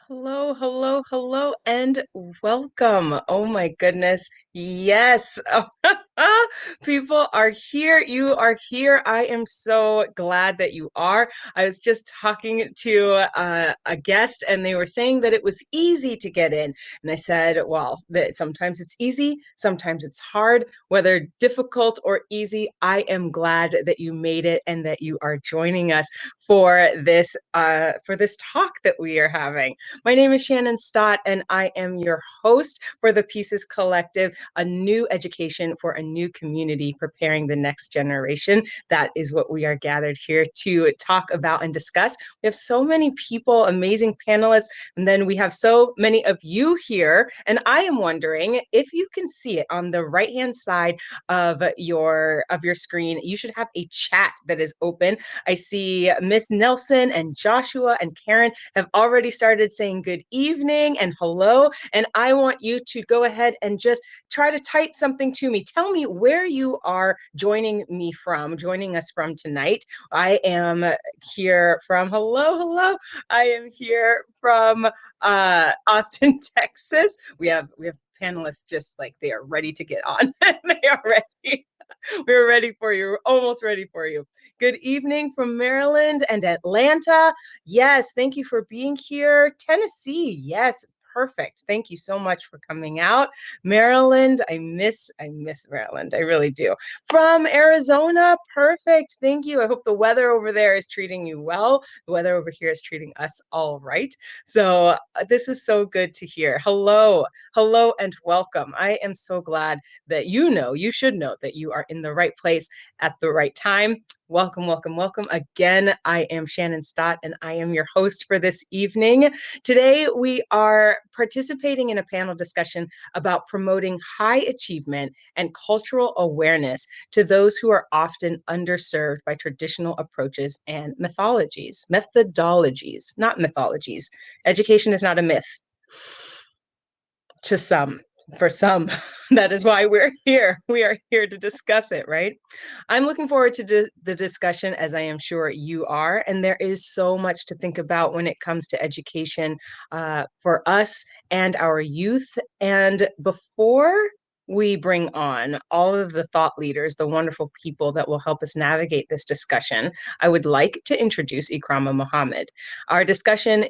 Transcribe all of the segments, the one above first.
Hello, hello, hello, and welcome. Oh my goodness. Yes. People are here. You are here. I am so glad that you are. I was just talking to a guest and they were saying that it was easy to get in. And I said, well, that sometimes it's easy, sometimes it's hard, whether difficult or easy. I am glad that you made it and that you are joining us for this talk that we are having. My name is Shannon Stott, and I am your host for the Pieces Collective, a new education for a new community, preparing the next generation. That is what we are gathered here to talk about and discuss. We have so many people, amazing panelists, and then we have so many of you here. And I am wondering if you can see it on the right-hand side of your screen. You should have a chat that is open. I see Miss Nelson and Joshua and Karen have already started saying good evening and hello. And I want you to go ahead and just try to type something to me. Tell me where you are joining us from tonight. I am here from, hello. I am here from Austin, Texas. We have panelists just like they are ready to get on. They are ready. We're ready for you. We're almost ready for you. Good evening from Maryland and Atlanta. Yes, thank you for being here. Tennessee, yes, perfect. Thank you so much for coming out. Maryland, I miss Maryland. I really do. From Arizona, perfect. Thank you. I hope the weather over there is treating you well. The weather over here is treating us all right. So this is so good to hear. Hello, and welcome. I am so glad that you should know that you are in the right place at the right time. Welcome. Again, I am Shannon Stott, and I am your host for this evening. Today, we are participating in a panel discussion about promoting high achievement and cultural awareness to those who are often underserved by traditional approaches and methodologies, not mythologies. Education is not a myth. For some, that is why we're here. We are here to discuss it, right? I'm looking forward to the discussion, as I am sure you are. And there is so much to think about when it comes to education for us and our youth. And before we bring on all of the thought leaders, the wonderful people that will help us navigate this discussion, I would like to introduce Ikrama Mohammed. Our discussion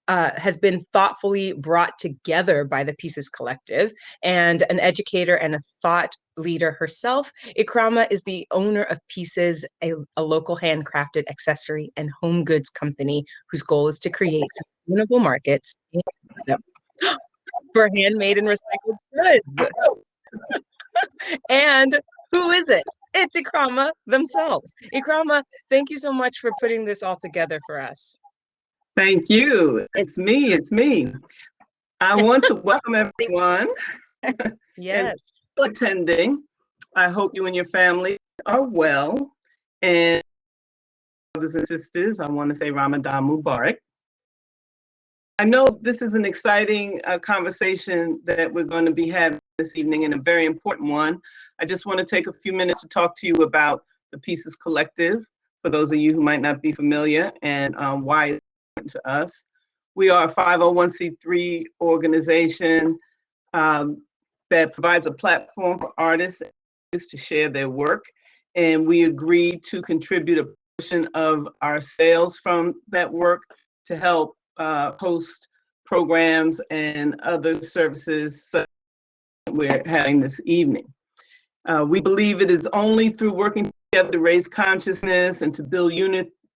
has been thoughtfully brought together by the Pieces Collective, and an educator and a thought leader herself. Ikrama is the owner of Pieces, a local handcrafted accessory and home goods company whose goal is to create sustainable markets and systems for handmade and recycled goods. And who is it? It's Ikrama themselves. Ikrama, thank you so much for putting this all together for us. Thank you. It's me. I want to welcome everyone. Yes. And attending. I hope you and your family are well. And brothers and sisters, I want to say Ramadan Mubarak. I know this is an exciting conversation that we're going to be having this evening, and a very important one. I just want to take a few minutes to talk to you about the Pieces Collective, for those of you who might not be familiar, and why it's important to us. We are a 501c3 organization that provides a platform for artists to share their work, and we agreed to contribute a portion of our sales from that work to help host programs and other services we're having this evening. We believe it is only through working together to raise consciousness and to build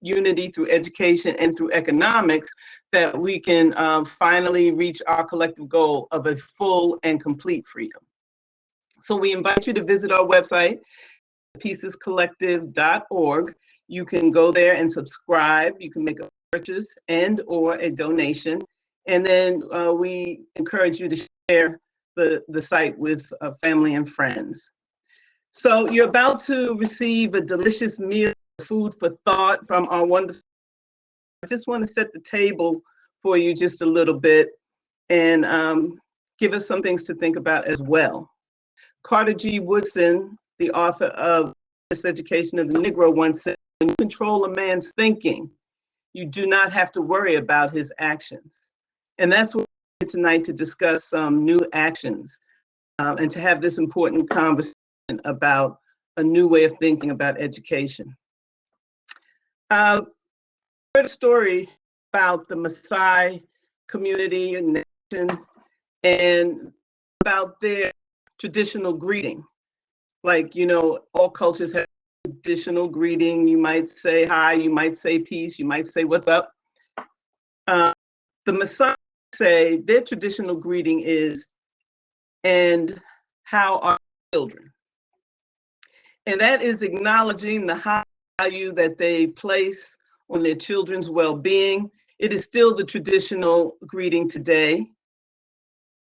unity through education and through economics that we can finally reach our collective goal of a full and complete freedom. So we invite you to visit our website, piecescollective.org. You can go there and subscribe. You can make a purchase and or a donation. And then we encourage you to share the site with family and friends. So you're about to receive a delicious meal, food for thought from our wonderful. I just want to set the table for you just a little bit and give us some things to think about as well. Carter G. Woodson, the author of This Education of the Negro, once said, when you control a man's thinking, you do not have to worry about his actions. And that's what we're here tonight, to discuss some new actions and to have this important conversation about a new way of thinking about education. I heard a story about the Maasai community and nation and about their traditional greeting. Like, you know, all cultures have traditional greeting. You might say hi, you might say peace, you might say what's up. The Maasai say their traditional greeting is, and how are children? And that is acknowledging the high value that they place on their children's well-being. It is still the traditional greeting today.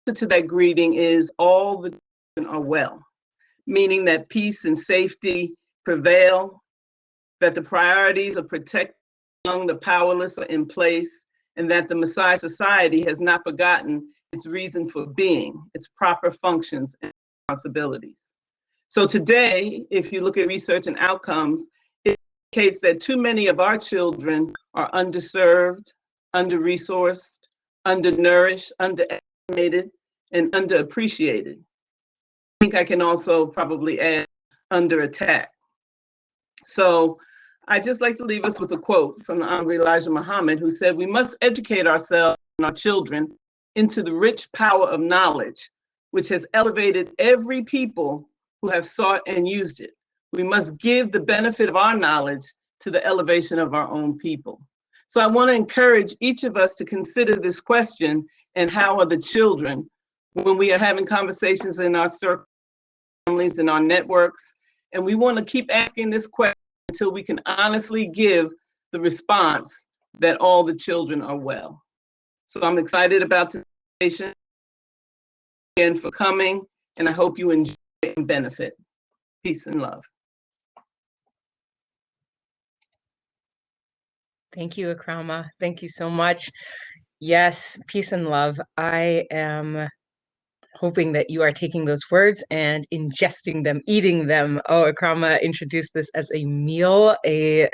To that greeting is, all the children are well, meaning that peace and safety prevail, that the priorities of protecting among the powerless are in place, and that the Maasai society has not forgotten its reason for being, its proper functions and responsibilities. So today, if you look at research and outcomes, it indicates that too many of our children are underserved, under-resourced, undernourished, underestimated, and underappreciated. I think I can also probably add under attack. So I'd just like to leave us with a quote from the Honorable Elijah Muhammad, who said, "We must educate ourselves and our children into the rich power of knowledge, which has elevated every people who have sought and used it. We must give the benefit of our knowledge to the elevation of our own people." So I want to encourage each of us to consider this question, and how are the children, when we are having conversations in our circles, families, and our networks. And we want to keep asking this question until we can honestly give the response that all the children are well. So I'm excited about today's presentation and for coming, and I hope you enjoy and benefit. Peace and love. Thank you, Akrama. Thank you so much. Yes, peace and love. I am hoping that you are taking those words and ingesting them, eating them. Oh, Akrama introduced this as a meal, a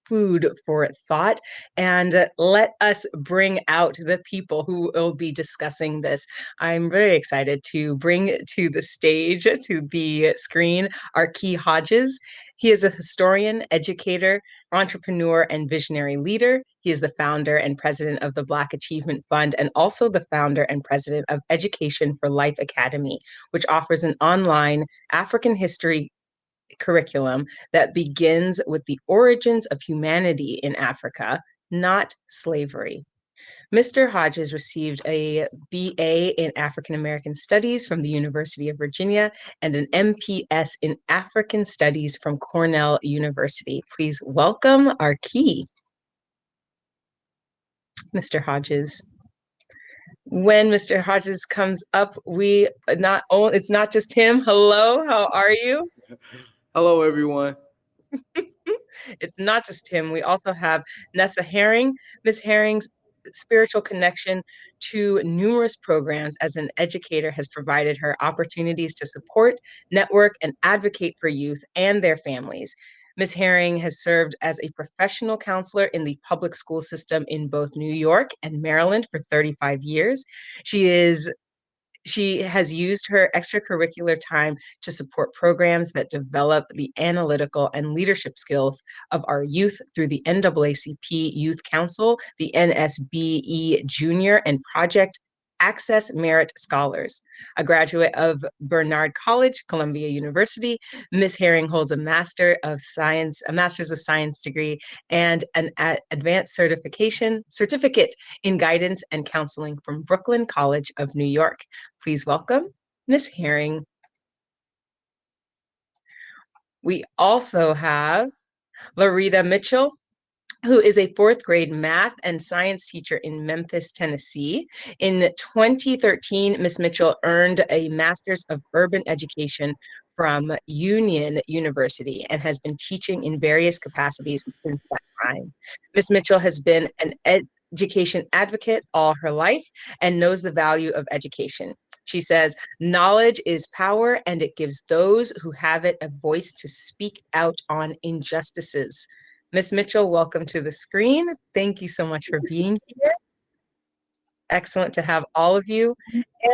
food for thought. And let us bring out the people who will be discussing this. I'm very excited to bring to the stage, to the screen, Arkee Hodges. He is a historian, educator, entrepreneur, and visionary leader. He is the founder and president of the Black Achievement Fund, and also the founder and president of Education for Life Academy, which offers an online African history curriculum that begins with the origins of humanity in Africa, not slavery. Mr. Hodges received a BA in African American Studies from the University of Virginia and an MPS in African Studies from Cornell University. Please welcome Arkee. Mr. Hodges. When Mr. Hodges comes up, it's not just him. Hello, how are you? Hello, everyone. It's not just him. We also have Nesa Herring. Ms. Herring's spiritual connection to numerous programs as an educator has provided her opportunities to support, network, and advocate for youth and their families. Ms. Herring has served as a professional counselor in the public school system in both New York and Maryland for 35 years. She has used her extracurricular time to support programs that develop the analytical and leadership skills of our youth through the NAACP Youth Council, the NSBE Junior, and Project Access Merit Scholars. A graduate of Barnard College, Columbia University, Ms. Herring holds a Master's of Science degree and an advanced certificate in guidance and counseling from Brooklyn College of New York. Please welcome Ms. Herring. We also have LaRita Mitchell, who is a fourth grade math and science teacher in Memphis, Tennessee. In 2013, Ms. Mitchell earned a Master's of Urban Education from Union University and has been teaching in various capacities since that time. Ms. Mitchell has been an education advocate all her life and knows the value of education. She says, "Knowledge is power, and it gives those who have it a voice to speak out on injustices." Ms. Mitchell, welcome to the screen. Thank you so much for being here. Excellent to have all of you.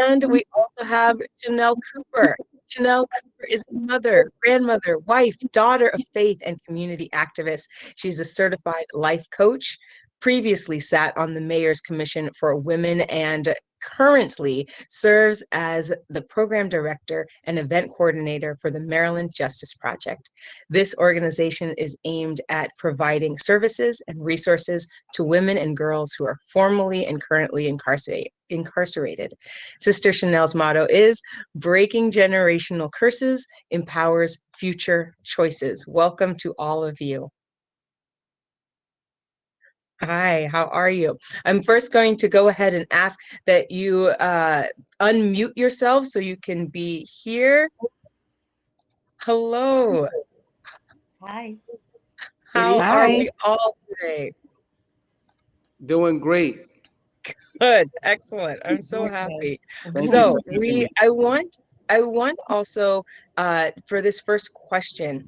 And we also have Janelle Cooper. Janelle Cooper is a mother, grandmother, wife, daughter of faith, and community activist. She's a certified life coach, previously sat on the Mayor's Commission for Women, and currently serves as the program director and event coordinator for the Maryland Justice Project. This organization is aimed at providing services and resources to women and girls who are formerly and currently incarcerated. Sister Chanelle's motto is "Breaking generational curses empowers future choices." Welcome to all of you. Hi, how are you? I'm first going to go ahead and ask that you unmute yourself so you can be here. Hello. Hi. How Hi. are we all today? Doing great. Good, excellent. I'm so happy. Thank So you for having me. I want also for this first question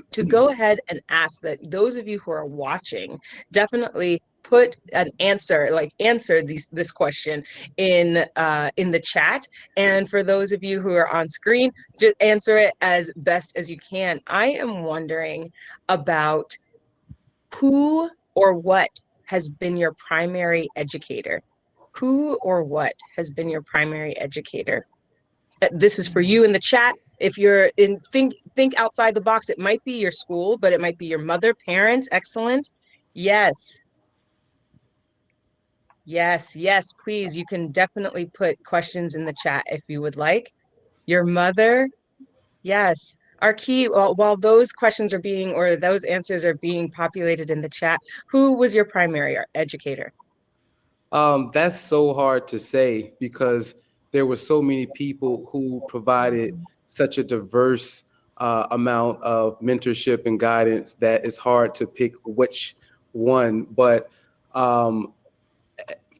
to go ahead and ask that those of you who are watching definitely put an answer, answer this question in the chat. And for those of you who are on screen, just answer it as best as you can. I am wondering about who or what has been your primary educator? Who or what has been your primary educator? This is for you in the chat. If you're in, think outside the box. It might be your school, but it might be your mother, parents. Excellent. Yes. Yes, yes, please. You can definitely put questions in the chat if you would like. Your mother. Yes. Arkee, while those questions are being, or those answers are being populated in the chat, who was your primary educator? That's so hard to say because there were so many people who provided such a diverse amount of mentorship and guidance that it's hard to pick which one. But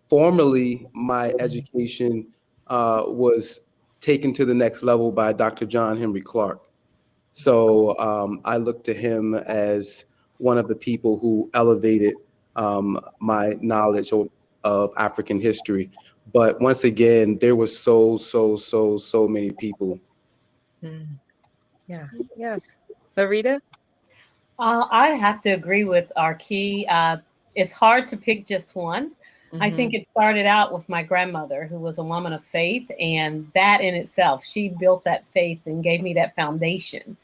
formally, my education was taken to the next level by Dr. John Henry Clark. So I look to him as one of the people who elevated my knowledge of African history. But once again, there was so many people. Yeah, yes. LaRita? I'd have to agree with Arkee. It's hard to pick just one. I think it started out with my grandmother, who was a woman of faith, and that in itself, she built that faith and gave me that foundation.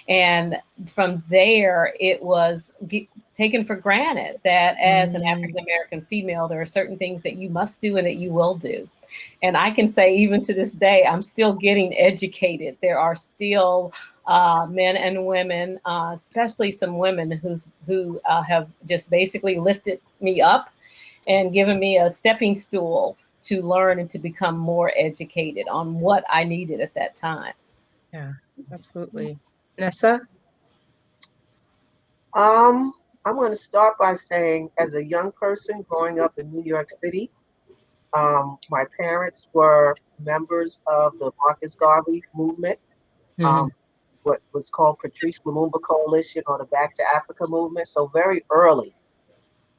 And from there, it was taken for granted that as an African-American female, there are certain things that you must do and that you will do. And I can say, even to this day, I'm still getting educated. There are still men and women, especially some women who have just basically lifted me up and given me a stepping stool to learn and to become more educated on what I needed at that time. Yeah, absolutely. Nesa? I'm going to start by saying, as a young person growing up in New York City, my parents were members of the Marcus Garvey movement, what was called Patrice Lumumba Coalition, or the Back to Africa movement. So very early,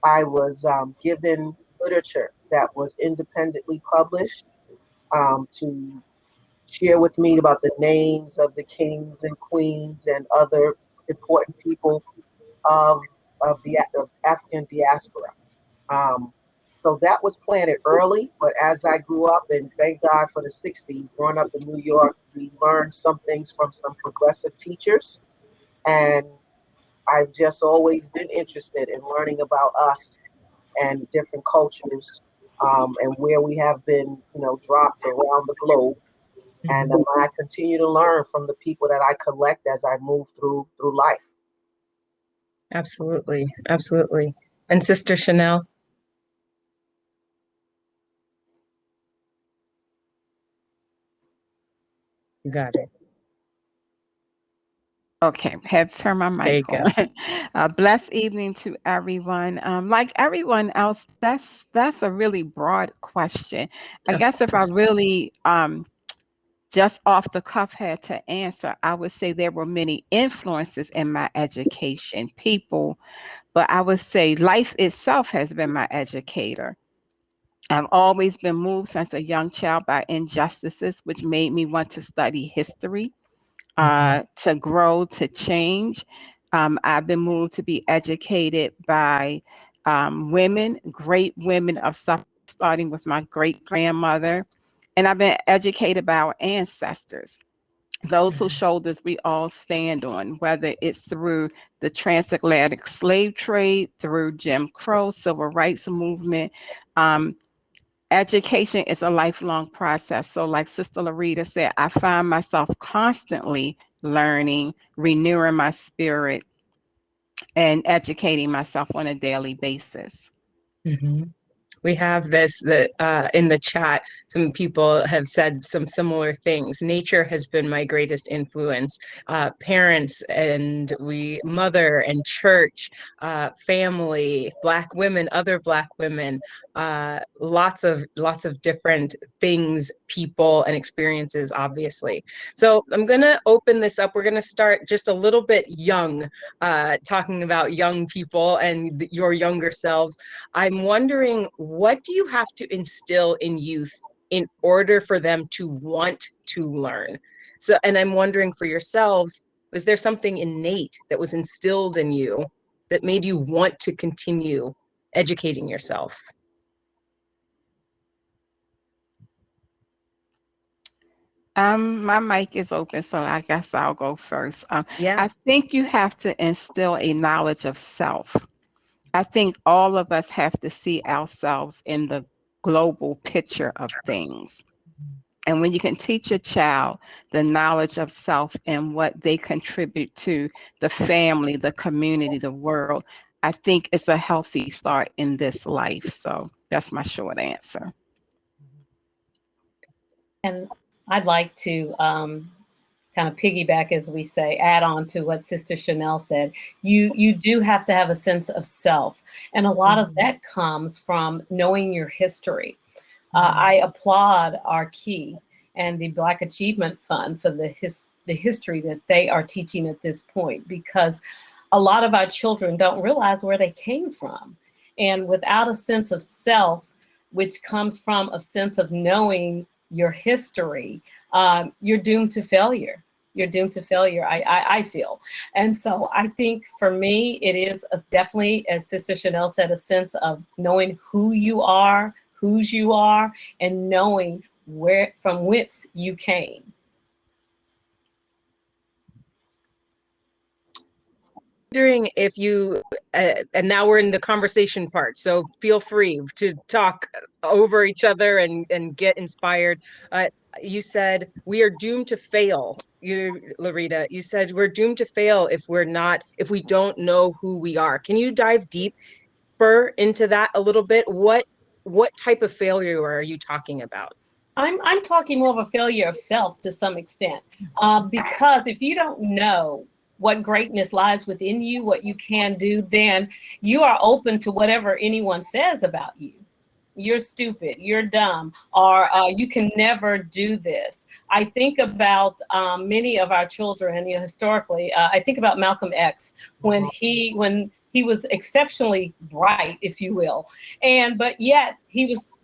I was given literature that was independently published to share with me about the names of the kings and queens and other important people of the African diaspora. So that was planted early, but as I grew up, and thank God for the 60s, growing up in New York, we learned some things from some progressive teachers. And I've just always been interested in learning about us and different cultures, and where we have been, dropped around the globe. And I continue to learn from the people that I collect as I move through life. Absolutely, absolutely. And Sister Chanelle? You got it. Okay, had to turn my mic on. Blessed evening to everyone. Like everyone else, that's a really broad question. I guess if I really just off the cuff had to answer, I would say there were many influences in my education, people, but I would say life itself has been my educator. I've always been moved since a young child by injustices, which made me want to study history, to grow, to change. I've been moved to be educated by women, great women of suffrage, starting with my great grandmother. And I've been educated by our ancestors, those whose shoulders we all stand on, whether it's through the transatlantic slave trade, through Jim Crow, civil rights movement. Education is a lifelong process. So like Sister LaRita said, I find myself constantly learning, renewing my spirit, and educating myself on a daily basis. We have this that in the chat, some people have said some similar things. Nature has been my greatest influence. Parents and mother and church, family, Black women, other Black women, lots of different things, people, and experiences, obviously. So I'm gonna open this up. We're gonna start just a little bit young, talking about young people and your younger selves. I'm wondering, what do you have to instill in youth in order for them to want to learn? So, and I'm wondering for yourselves, was there something innate that was instilled in you that made you want to continue educating yourself? My mic is open, so I guess I'll go first. Yeah. I think you have to instill a knowledge of self. I think all of us have to see ourselves in the global picture of things. And when you can teach a child the knowledge of self and what they contribute to the family, the community, the world, I think it's a healthy start in this life. So that's my short answer. And I'd like to kind of piggyback, as we say, add on to what Sister Chanelle said. You do have to have a sense of self. And a lot of that comes from knowing your history. I applaud Arkee and the Black Achievement Fund for the history that they are teaching at this point, because a lot of our children don't realize where they came from. And without a sense of self, which comes from a sense of knowing your history, you're doomed to failure. You're doomed to failure, I feel. And so I think for me, it is definitely, as Sister Chanelle said, a sense of knowing who you are, whose you are, and knowing from whence you came. Wondering if you, and now we're in the conversation part, so feel free to talk over each other and get inspired. You said we are doomed to fail. LaRita, you said we're doomed to fail if we don't know who we are. Can you dive deeper into that a little bit? What type of failure are you talking about? I'm talking more of a failure of self to some extent, because if you don't know what greatness lies within you, what you can do, then you are open to whatever anyone says about you. You're stupid, you're dumb, or you can never do this. I think about many of our children, historically, I think about Malcolm X when he was exceptionally bright, if you will, but yet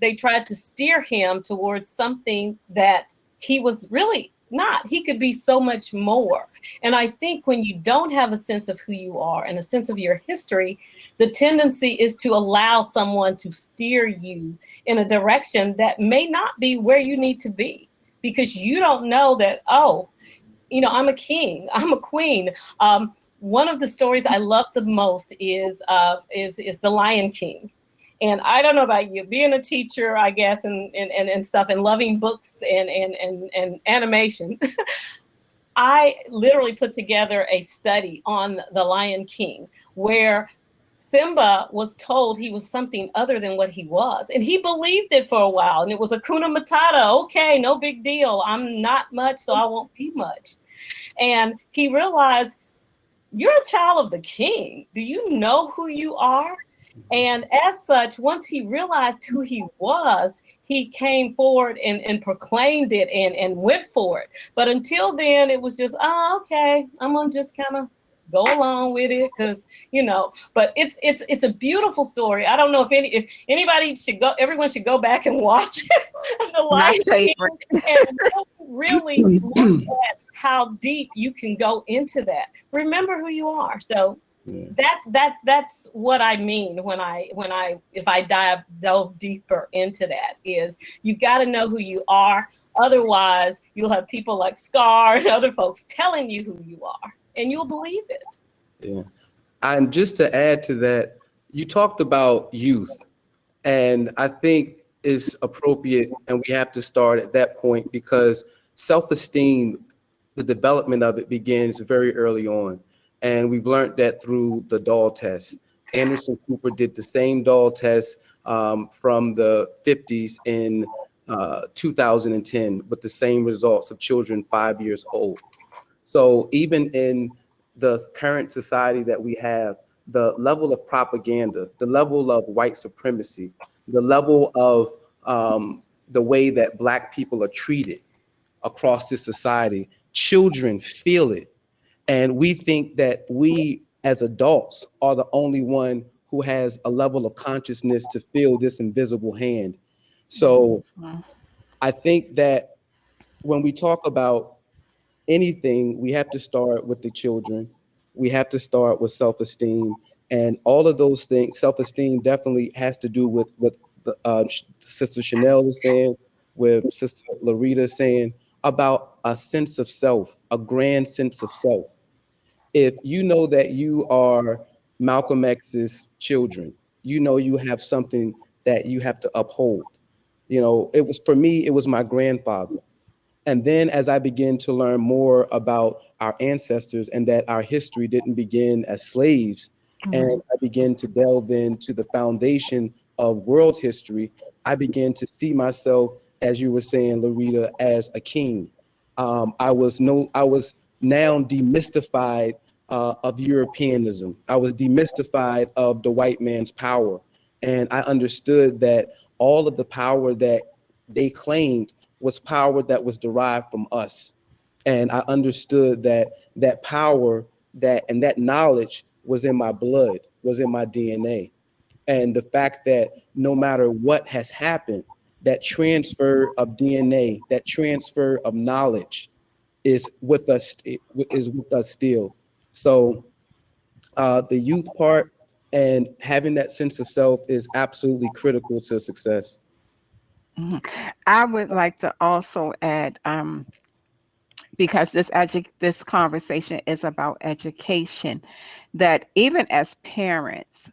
they tried to steer him towards something that he was really not. He could be so much more. And I think when you don't have a sense of who you are and a sense of your history, the tendency is to allow someone to steer you in a direction that may not be where you need to be, because you don't know that, I'm a king, I'm a queen. One of the stories I love the most is The Lion King. And I don't know about you, being a teacher, I guess, and stuff, and loving books and animation, I literally put together a study on The Lion King, where Simba was told he was something other than what he was. And he believed it for a while. And it was Hakuna Matata. Okay, no big deal. I'm not much, so I won't be much. And he realized, you're a child of the king. Do you know who you are? And as such, once he realized who he was, he came forward and proclaimed it and went for it. But until then, it was just, oh, okay, I'm gonna just kind of go along with it because, you know. But it's a beautiful story. I don't know if anybody should go. Everyone should go back and watch The My Lion King favorite. and really look at how deep you can go into that. Remember who you are. So. That's what I mean when I if I delve deeper into that, is you've got to know who you are. Otherwise, you'll have people like Scar and other folks telling you who you are, and you'll believe it. Yeah. And just to add to that, you talked about youth, and I think it's appropriate, and we have to start at that point because self-esteem, the development of it begins very early on. And we've learned that through the doll test. Anderson Cooper did the same doll test from the 50s in 2010 with the same results of children 5 years old. So even in the current society that we have, the level of propaganda, the level of white supremacy, the level of the way that Black people are treated across this society, children feel it. And we think that we as adults are the only one who has a level of consciousness to feel this invisible hand. So I think that when we talk about anything, we have to start with the children. We have to start with self-esteem, and all of those things. Self-esteem definitely has to do with what the, Sister Chanelle is saying, with Sister LaRita saying about a sense of self, a grand sense of self. If you know that you are Malcolm X's children, you know you have something that you have to uphold. You know, it was, for me, it was my grandfather. And then as I began to learn more about our ancestors and that our history didn't begin as slaves, and I began to delve into the foundation of world history, I began to see myself, as you were saying, LaRita, as a king. I was now demystified of Europeanism. I was demystified of the white man's power. And I understood that all of the power that they claimed was power that was derived from us. And I understood that that power, and that knowledge was in my blood, was in my DNA. And the fact that no matter what has happened, that transfer of DNA, that transfer of knowledge is with us, still. So the youth part and having that sense of self is absolutely critical to success. I would like to also add, because this conversation is about education, that even as parents,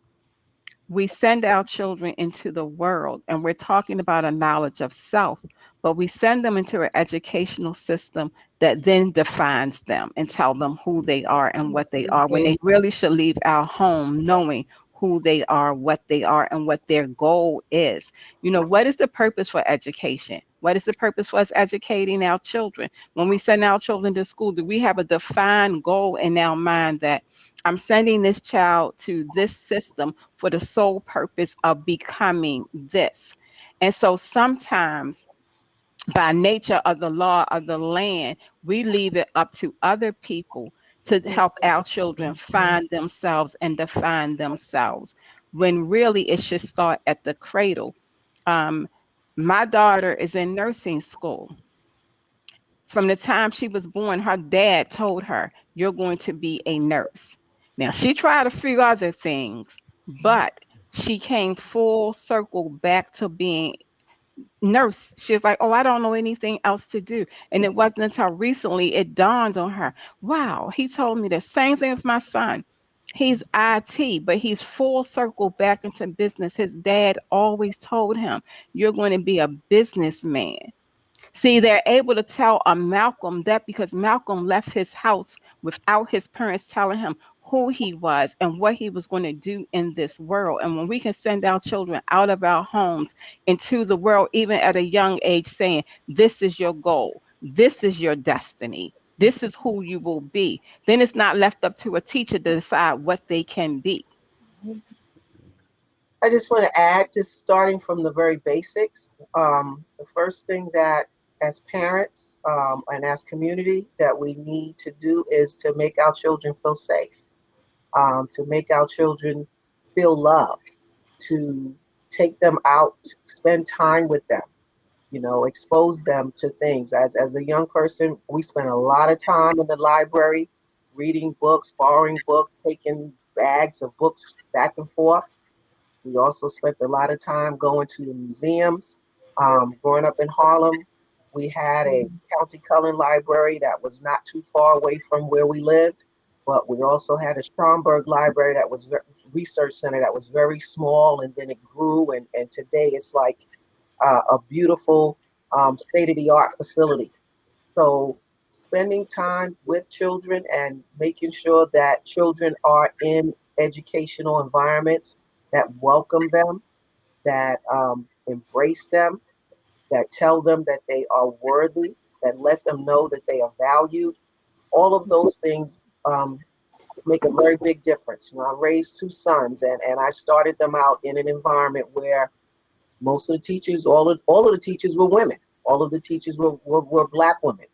we send our children into the world, and we're talking about a knowledge of self, but we send them into an educational system that then defines them and tell them who they are and what they are, when they really should leave our home knowing who they are, what they are, and what their goal is. You know, what is the purpose for education? What is the purpose for us educating our children? When we send our children to school, do we have a defined goal in our mind that I'm sending this child to this system for the sole purpose of becoming this? And so sometimes, by nature of the law of the land, we leave it up to other people to help our children find themselves and define themselves, when really it should start at the cradle. My daughter is in nursing school. From the time she was born, her dad told her, "You're going to be a nurse." Now, she tried a few other things, but she came full circle back to being nurse. She was like, "Oh, I don't know anything else to do." And it wasn't until recently it dawned on her, wow, he told me the same thing with my son. He's IT, but he's full circle back into business. His dad always told him, "You're going to be a businessman." See, they're able to tell a Malcolm that because Malcolm left his house without his parents telling him who he was and what he was going to do in this world. And when we can send our children out of our homes into the world, even at a young age, saying, "This is your goal, this is your destiny, this is who you will be," then it's not left up to a teacher to decide what they can be. I just want to add, just starting from the very basics, the first thing that as parents and as community that we need to do is to make our children feel safe, to make our children feel loved, to take them out, spend time with them, expose them to things. As a young person, we spent a lot of time in the library, reading books, borrowing books, taking bags of books back and forth. We also spent a lot of time going to the museums. Growing up in Harlem, we had a County Cullen library that was not too far away from where we lived, but we also had a Stromberg library that was research center that was very small, and then it grew, and today it's like a beautiful state-of-the-art facility. So spending time with children and making sure that children are in educational environments that welcome them, that embrace them, that tell them that they are worthy, that let them know that they are valued. All of those things make a very big difference. I raised two sons, and I started them out in an environment where most of the teachers, all of the teachers were women. All of the teachers were Black women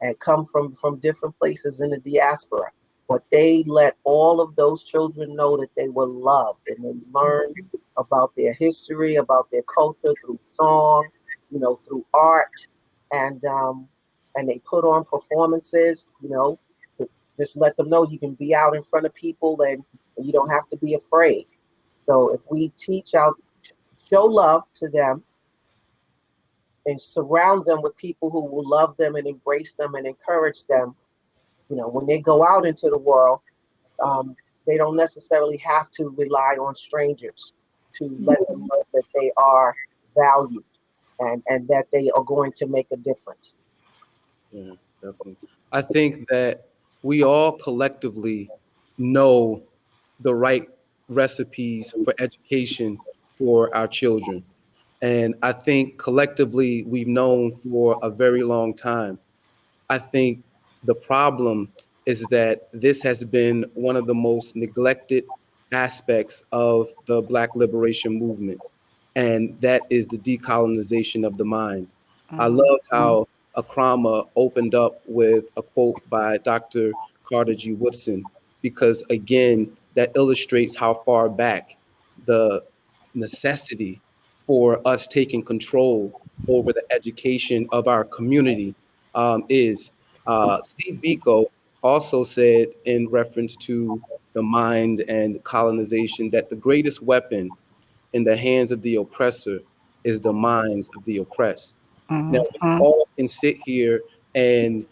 and come from different places in the diaspora. But they let all of those children know that they were loved, and they learned about their history, about their culture through song, through art, and they put on performances, to just let them know you can be out in front of people and you don't have to be afraid. So if we show love to them and surround them with people who will love them and embrace them and encourage them, when they go out into the world, they don't necessarily have to rely on strangers to let them know that they are valued and that they are going to make a difference. Yeah, definitely. I think that we all collectively know the right recipes for education for our children. And I think collectively we've known for a very long time. I think the problem is that this has been one of the most neglected aspects of the Black liberation movement, and that is the decolonization of the mind. I love how Akrama opened up with a quote by Dr. Carter G. Woodson, because again, that illustrates how far back the necessity for us taking control over the education of our community is. Steve Biko also said, in reference to the mind and colonization, that the greatest weapon in the hands of the oppressor is the minds of the oppressed. Now, we all can sit here and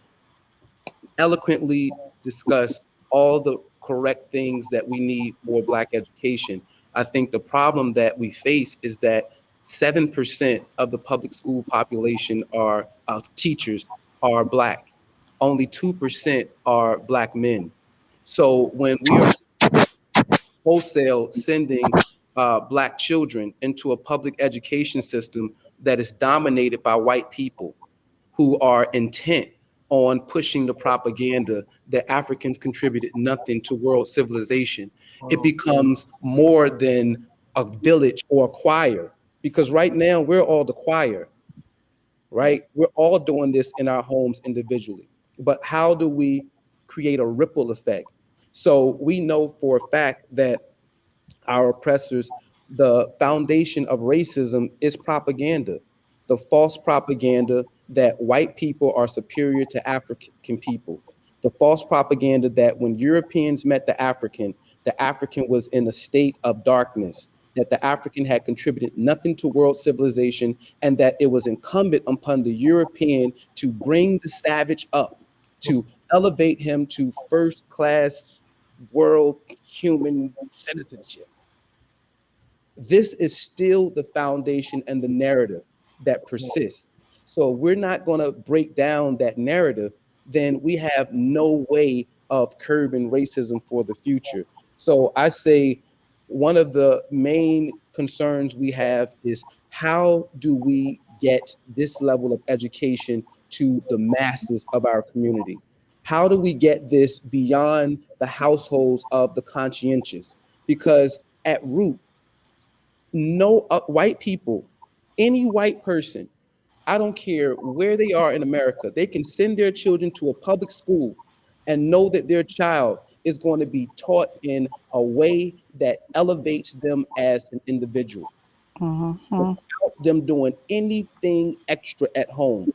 eloquently discuss all the correct things that we need for Black education. I think the problem that we face is that 7% of the public school population are teachers are Black. Only 2% are Black men. So when we are wholesale sending Black children into a public education system that is dominated by white people who are intent on pushing the propaganda that Africans contributed nothing to world civilization, it becomes more than a village or a choir. Because right now we're all the choir, right? We're all doing this in our homes individually. But how do we create a ripple effect? So we know for a fact that our oppressors, the foundation of racism is propaganda, the false propaganda that white people are superior to African people, the false propaganda that when Europeans met the African was in a state of darkness, that the African had contributed nothing to world civilization, and that it was incumbent upon the European to bring the savage up, to elevate him to first class world human citizenship. This is still the foundation and the narrative that persists. So we're not going to break down that narrative, then we have no way of curbing racism for the future. So I say one of the main concerns we have is, how do we get this level of education to the masses of our community? How do we get this beyond the households of the conscientious? Because at root, no white people, any white person, I don't care where they are in America, they can send their children to a public school and know that their child is going to be taught in a way that elevates them as an individual Mm-hmm. without them doing anything extra at home.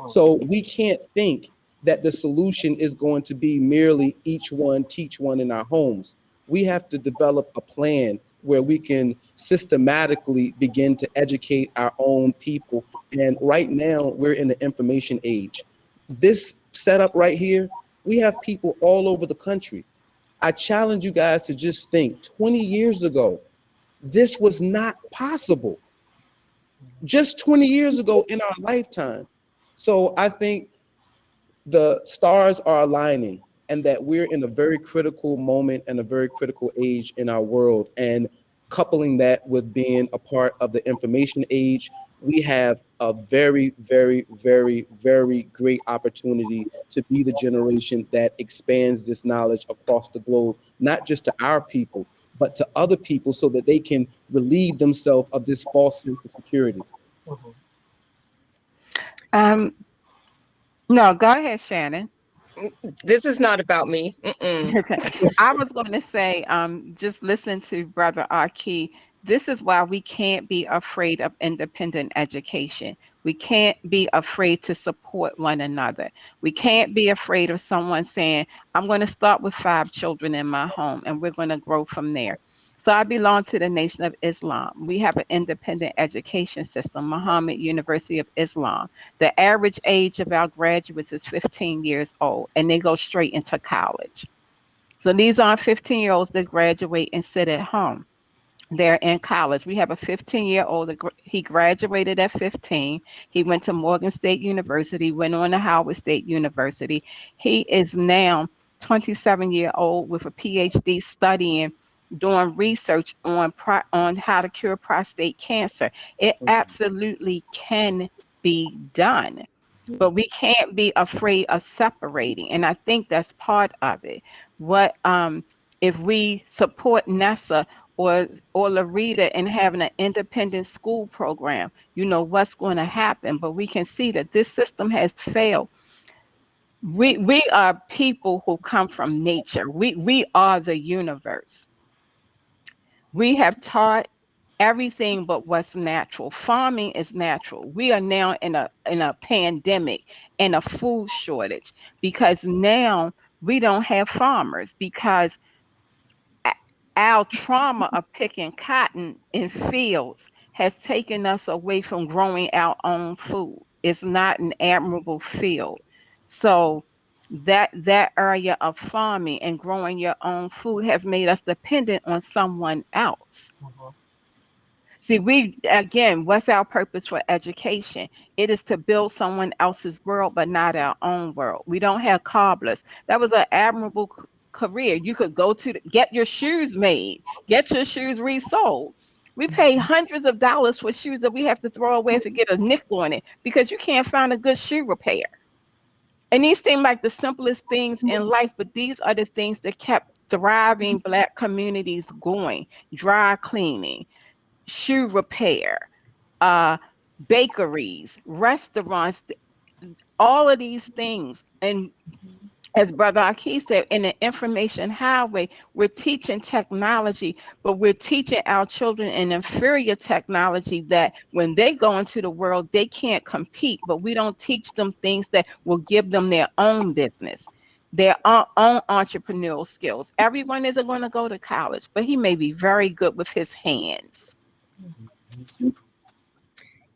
So we can't think that the solution is going to be merely each one teach one in our homes. We have to develop a plan where we can systematically begin to educate our own people. And right now, we're in the information age. This setup right here, we have people all over the country. I challenge you guys to just think 20 years ago, this was not possible. Just 20 years ago in our lifetime. So I think the stars are aligning and that we're in a very critical moment and a very critical age in our world. And coupling that with being a part of the information age, we have a very, very, very, very great opportunity to be the generation that expands this knowledge across the globe, not just to our people, but to other people so that they can relieve themselves of this false sense of security. No, go ahead, Shannon. This is not about me. Okay. I was going to say, just listen to Brother Arkee. This is why we can't be afraid of independent education. We can't be afraid to support one another. We can't be afraid of someone saying, I'm going to start with 5 children in my home and we're going to grow from there. So I belong to the Nation of Islam. We have an independent education system, Muhammad University of Islam. The average age of our graduates is 15 years old, and they go straight into college. So these aren't 15-year-olds that graduate and sit at home. They're in college. We have a 15-year-old. He graduated at 15. He went to Morgan State University, went on to Howard State University. He is now 27-year-old with a PhD studying, doing research on how to cure prostate cancer. It absolutely can be done, but we can't be afraid of separating. And I think that's part of it. What if we support Nesa or LaRita in having an independent school program, you know what's going to happen. But we can see that this system has failed. We are people who come from nature. We are the universe. We have taught everything but what's natural. Farming is natural. We are now in a pandemic and a food shortage because now we don't have farmers because our trauma of picking cotton in fields has taken us away from growing our own food. It's not an admirable field. So that area of farming and growing your own food has made us dependent on someone else. See, what's our purpose for education? It is to build someone else's world, but not our own world. We don't have cobblers. That was an admirable career. You could go to get your shoes made, get your shoes resold. We pay hundreds of dollars for shoes that we have to throw away if we get a nick on it because you can't find a good shoe repair. And these seem like the simplest things in life, but these are the things that kept thriving Black communities going. Dry cleaning, shoe repair, bakeries, restaurants, all of these things. And as Brother Arkee said, in the information highway, we're teaching technology, but we're teaching our children an inferior technology that when they go into the world, they can't compete, but we don't teach them things that will give them their own business, their own entrepreneurial skills. Everyone isn't going to go to college, but he may be very good with his hands.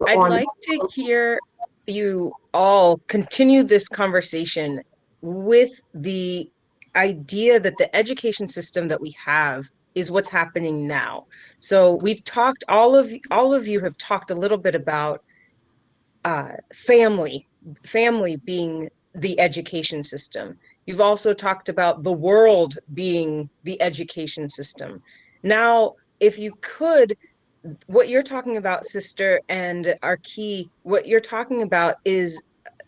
I'd like to hear you all continue this conversation with the idea that the education system that we have is what's happening now. So we've talked, all of you have talked a little bit about family being the education system. You've also talked about the world being the education system. Now, if you could, what you're talking about, sister, and Arkee, what you're talking about is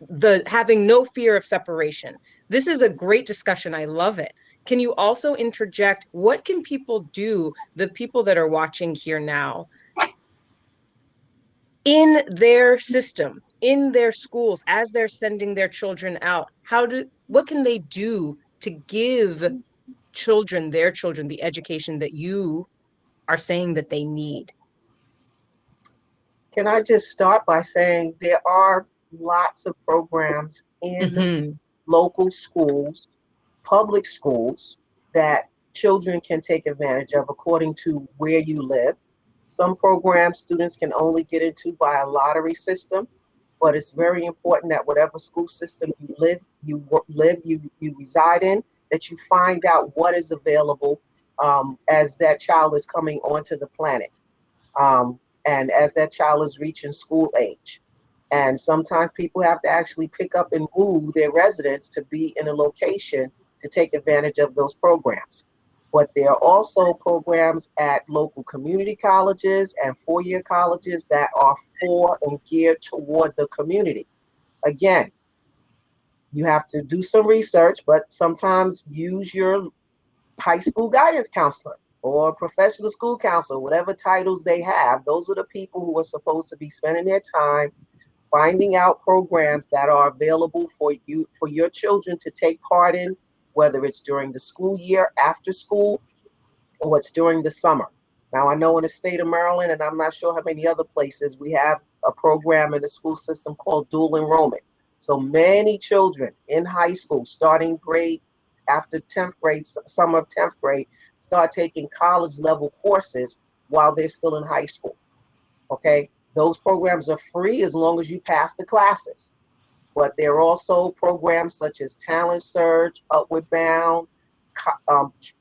the having no fear of separation. This is a great discussion. I love it. can you also interject, what can people do, the people that are watching here now, in their system, in their schools, as they're sending their children out? What can they do to give children, their children, the education that you are saying that they need? Can I just start by saying there are lots of programs in Mm-hmm. local schools, public schools, that children can take advantage of according to where you live. Some programs students can only get into by a lottery system, but it's very important that whatever school system you reside in, that you find out what is available as that child is coming onto the planet. And as that child is reaching school age. And sometimes people have to actually pick up and move their residence to be in a location to take advantage of those programs. But there are also programs at local community colleges and four-year colleges that are for and geared toward the community. Again, you have to do some research, but sometimes use your high school guidance counselor or professional school counselor, whatever titles they have. Those are the people who are supposed to be spending their time finding out programs that are available for you, for your children to take part in, whether it's during the school year, after school, or it's during the summer. Now, I know in the state of Maryland, and I'm not sure how many other places, we have a program in the school system called dual enrollment. So many children in high school, starting grade after 10th grade, summer of 10th grade, start taking college level courses while they're still in high school. Okay, those programs are free as long as you pass the classes. But there are also programs such as Talent Surge, Upward Bound,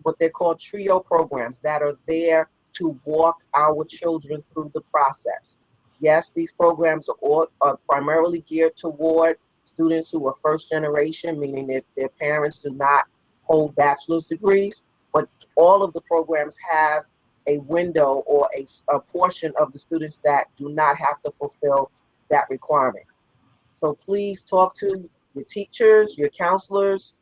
what they call trio programs that are there to walk our children through the process. Yes, these programs are primarily geared toward students who are first generation, meaning that their parents do not hold bachelor's degrees, but all of the programs have a window or a portion of the students that do not have to fulfill that requirement. So please talk to your teachers, your counselors,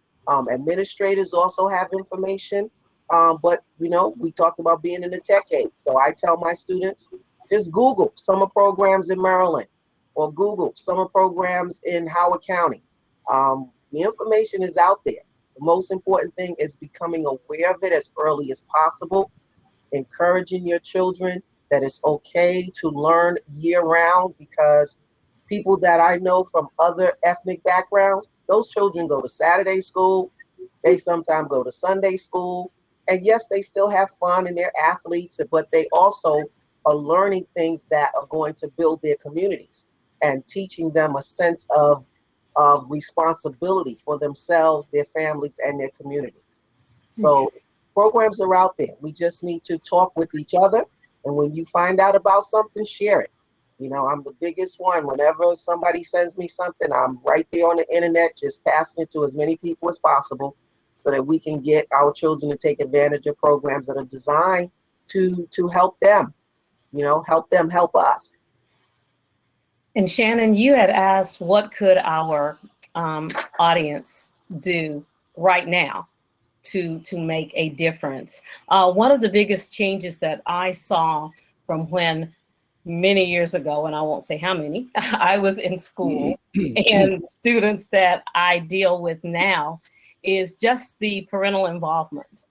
administrators also have information. But you know, we talked about being in the tech age. So I tell my students, just Google summer programs in Maryland or Google summer programs in Howard County. The information is out there. The most important thing is becoming aware of it as early as possible, encouraging your children that it's okay to learn year round, because people that I know from other ethnic backgrounds, those children go to Saturday school, they sometimes go to Sunday school, and yes, they still have fun and they're athletes, but they also are learning things that are going to build their communities and teaching them a sense of responsibility for themselves, their families, and their communities. So programs are out there. We just need to talk with each other. And when you find out about something, share it. You know, I'm the biggest one. Whenever somebody sends me something, I'm right there on the internet, just passing it to as many people as possible so that we can get our children to take advantage of programs that are designed to help them, you know, help them help us. And Shannon, you had asked what could our audience do right now to make a difference. One of the biggest changes that I saw from when many years ago, and I won't say how many, I was in school, and students that I deal with now, is just the parental involvement.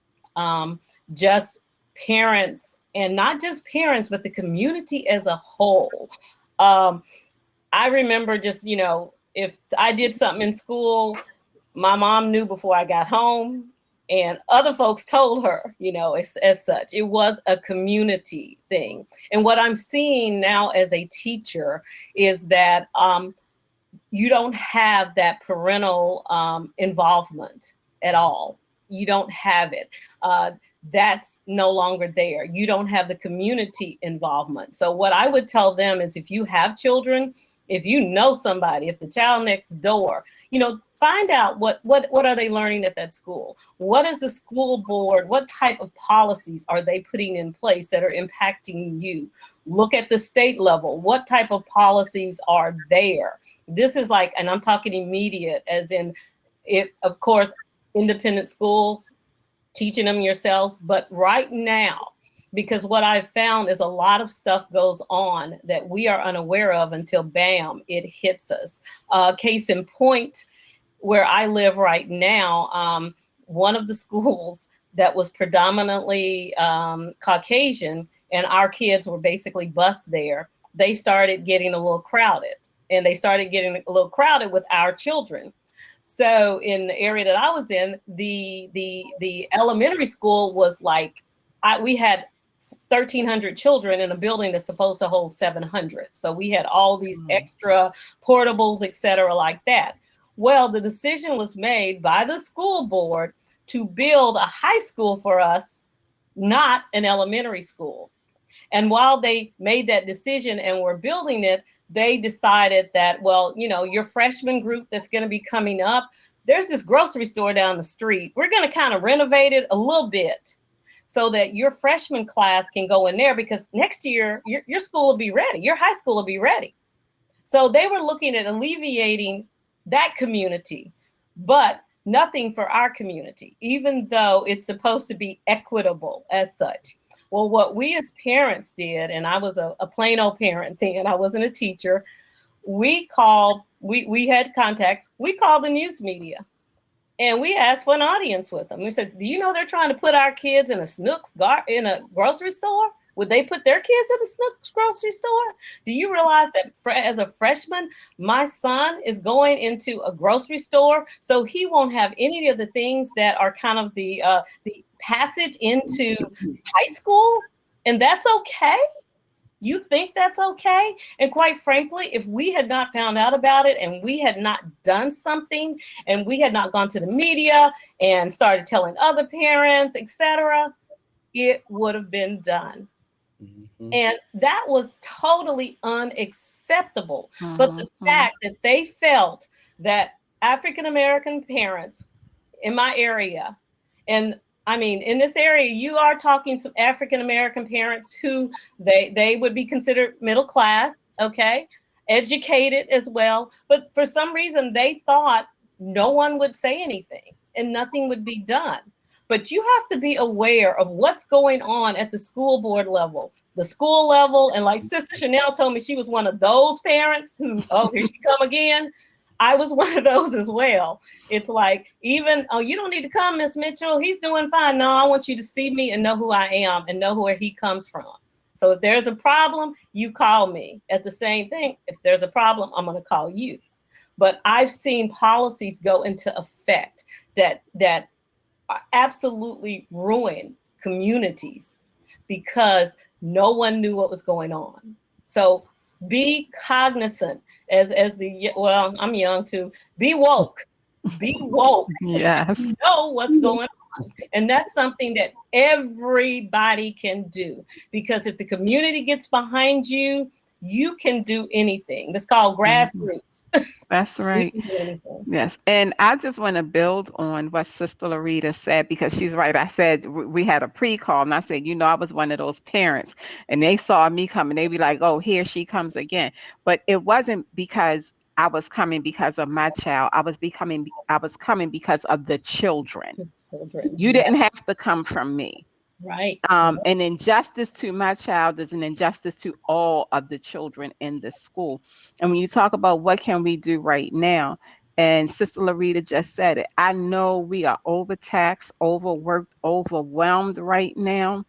Just parents, and not just parents, but the community as a whole. I remember just, you know, if I did something in school, my mom knew before I got home, and other folks told her, you know, as such. It was a community thing. And what I'm seeing now as a teacher is that you don't have that parental involvement at all. You don't have it. That's no longer there. You don't have the community involvement. So what I would tell them is, if you have children, if you know somebody, if the child next door, you know, find out what are they learning at that school? What is the school board? What type of policies are they putting in place that are impacting you? Look at the state level. What type of policies are there? This is like, and I'm talking immediate, as in, it, of course, independent schools, teaching them yourselves. But right now, because what I've found is a lot of stuff goes on that we are unaware of until bam, it hits us. Case in point, where I live right now, one of the schools that was predominantly Caucasian, and our kids were basically bused there, they started getting a little crowded, and they started getting a little crowded with our children. So in the area that I was in, the elementary school was like, we had 1,300 children in a building that's supposed to hold 700. So we had all these extra portables, et cetera, like that. Well, the decision was made by the school board to build a high school for us, not an elementary school. And while they made that decision and were building it, they decided that, well, you know, your freshman group that's going to be coming up, there's this grocery store down the street. We're going to kind of renovate it a little bit so that your freshman class can go in there, because next year your school will be ready. Your high school will be ready. So they were looking at alleviating that community, but nothing for our community, even though it's supposed to be equitable as such. Well, what we as parents did, and I was a plain old parent then, I wasn't a teacher, we had contacts, we called the news media, and we asked for an audience with them. We said, do you know they're trying to put our kids in a Snooks in a grocery store? Would they put their kids at a Snooks grocery store? Do you realize that as a freshman, my son is going into a grocery store, so he won't have any of the things that are kind of the passage into high school? And that's okay? You think that's okay? And quite frankly, if we had not found out about it and we had not done something and we had not gone to the media and started telling other parents, etc., it would have been done. Mm-hmm. And that was totally unacceptable. Mm-hmm. But the fact that they felt that African-American parents in my area, and I mean, in this area, you are talking some African-American parents who they would be considered middle class, okay, educated as well. But for some reason, they thought no one would say anything and nothing would be done. But you have to be aware of what's going on at the school board level, the school level. And like Sister Chanelle told me, she was one of those parents who, oh, here she come again. I was one of those as well. It's like, even, oh, you don't need to come, Miss Mitchell. He's doing fine. No, I want you to see me and know who I am and know where he comes from. So if there's a problem, you call me. At the same thing, if there's a problem, I'm going to call you. But I've seen policies go into effect that absolutely ruin communities because no one knew what was going on. So be cognizant well, I'm young too. Be woke. Be woke. Yes. Know what's going on. And that's something that everybody can do, because if the community gets behind you, you can do anything. That's called grassroots. That's right. Yes. And I just want to build on what Sister LaRita said, because she's right. I said we had a pre-call and I said, you know, I was one of those parents and they saw me coming. They be like, oh, here she comes again. But it wasn't because I was coming because of my child. I was coming because of the children. You didn't have to come from me. Right. An injustice to my child is an injustice to all of the children in the school. And when you talk about what can we do right now, and Sister LaRita just said it, I know we are overtaxed, overworked, overwhelmed right now.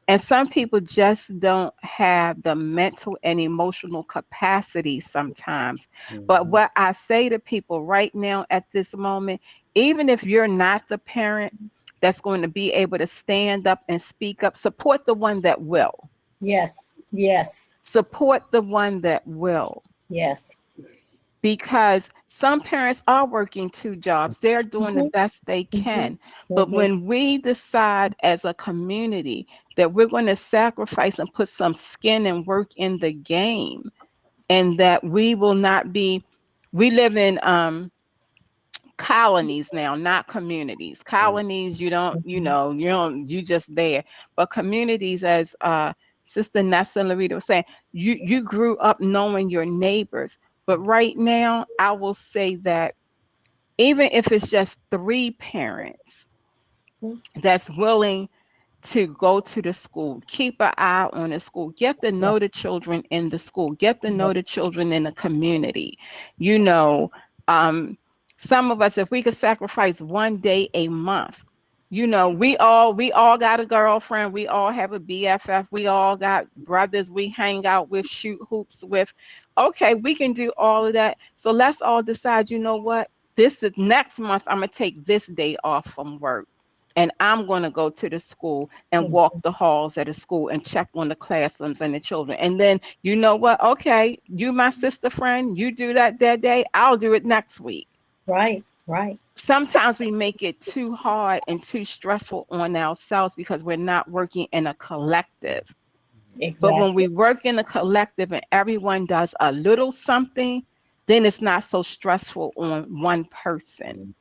And some people just don't have the mental and emotional capacity sometimes. Mm-hmm. But what I say to people right now at this moment, even if you're not the parent that's going to be able to stand up and speak up, support the one that will. Yes. Yes. Support the one that will. Yes. Because some parents are working 2 jobs. They're doing the best they can. But when we decide as a community that we're going to sacrifice and put some skin and work in the game, and that we will not be, we live in colonies now, not communities. Colonies, you just there. But communities, as Sister Nesa and LaRita was saying, you grew up knowing your neighbors. But right now, I will say that even if it's just 3 parents that's willing to go to the school, keep an eye on the school, get to know the children in the school, get to know the children in the community. You know, some of us, if we could sacrifice one day a month, you know, we all got a girlfriend, we all have a BFF, we all got brothers we hang out with, shoot hoops with. Okay, we can do all of that. So let's all decide, you know what? This is next month, I'm gonna take this day off from work. And I'm going to go to the school and walk the halls at the school and check on the classrooms and the children. And then, you know what? Okay, you, my sister friend, you do that day. I'll do it next week. Right, right. Sometimes we make it too hard and too stressful on ourselves because we're not working in a collective. Exactly. But when we work in a collective and everyone does a little something, then it's not so stressful on one person.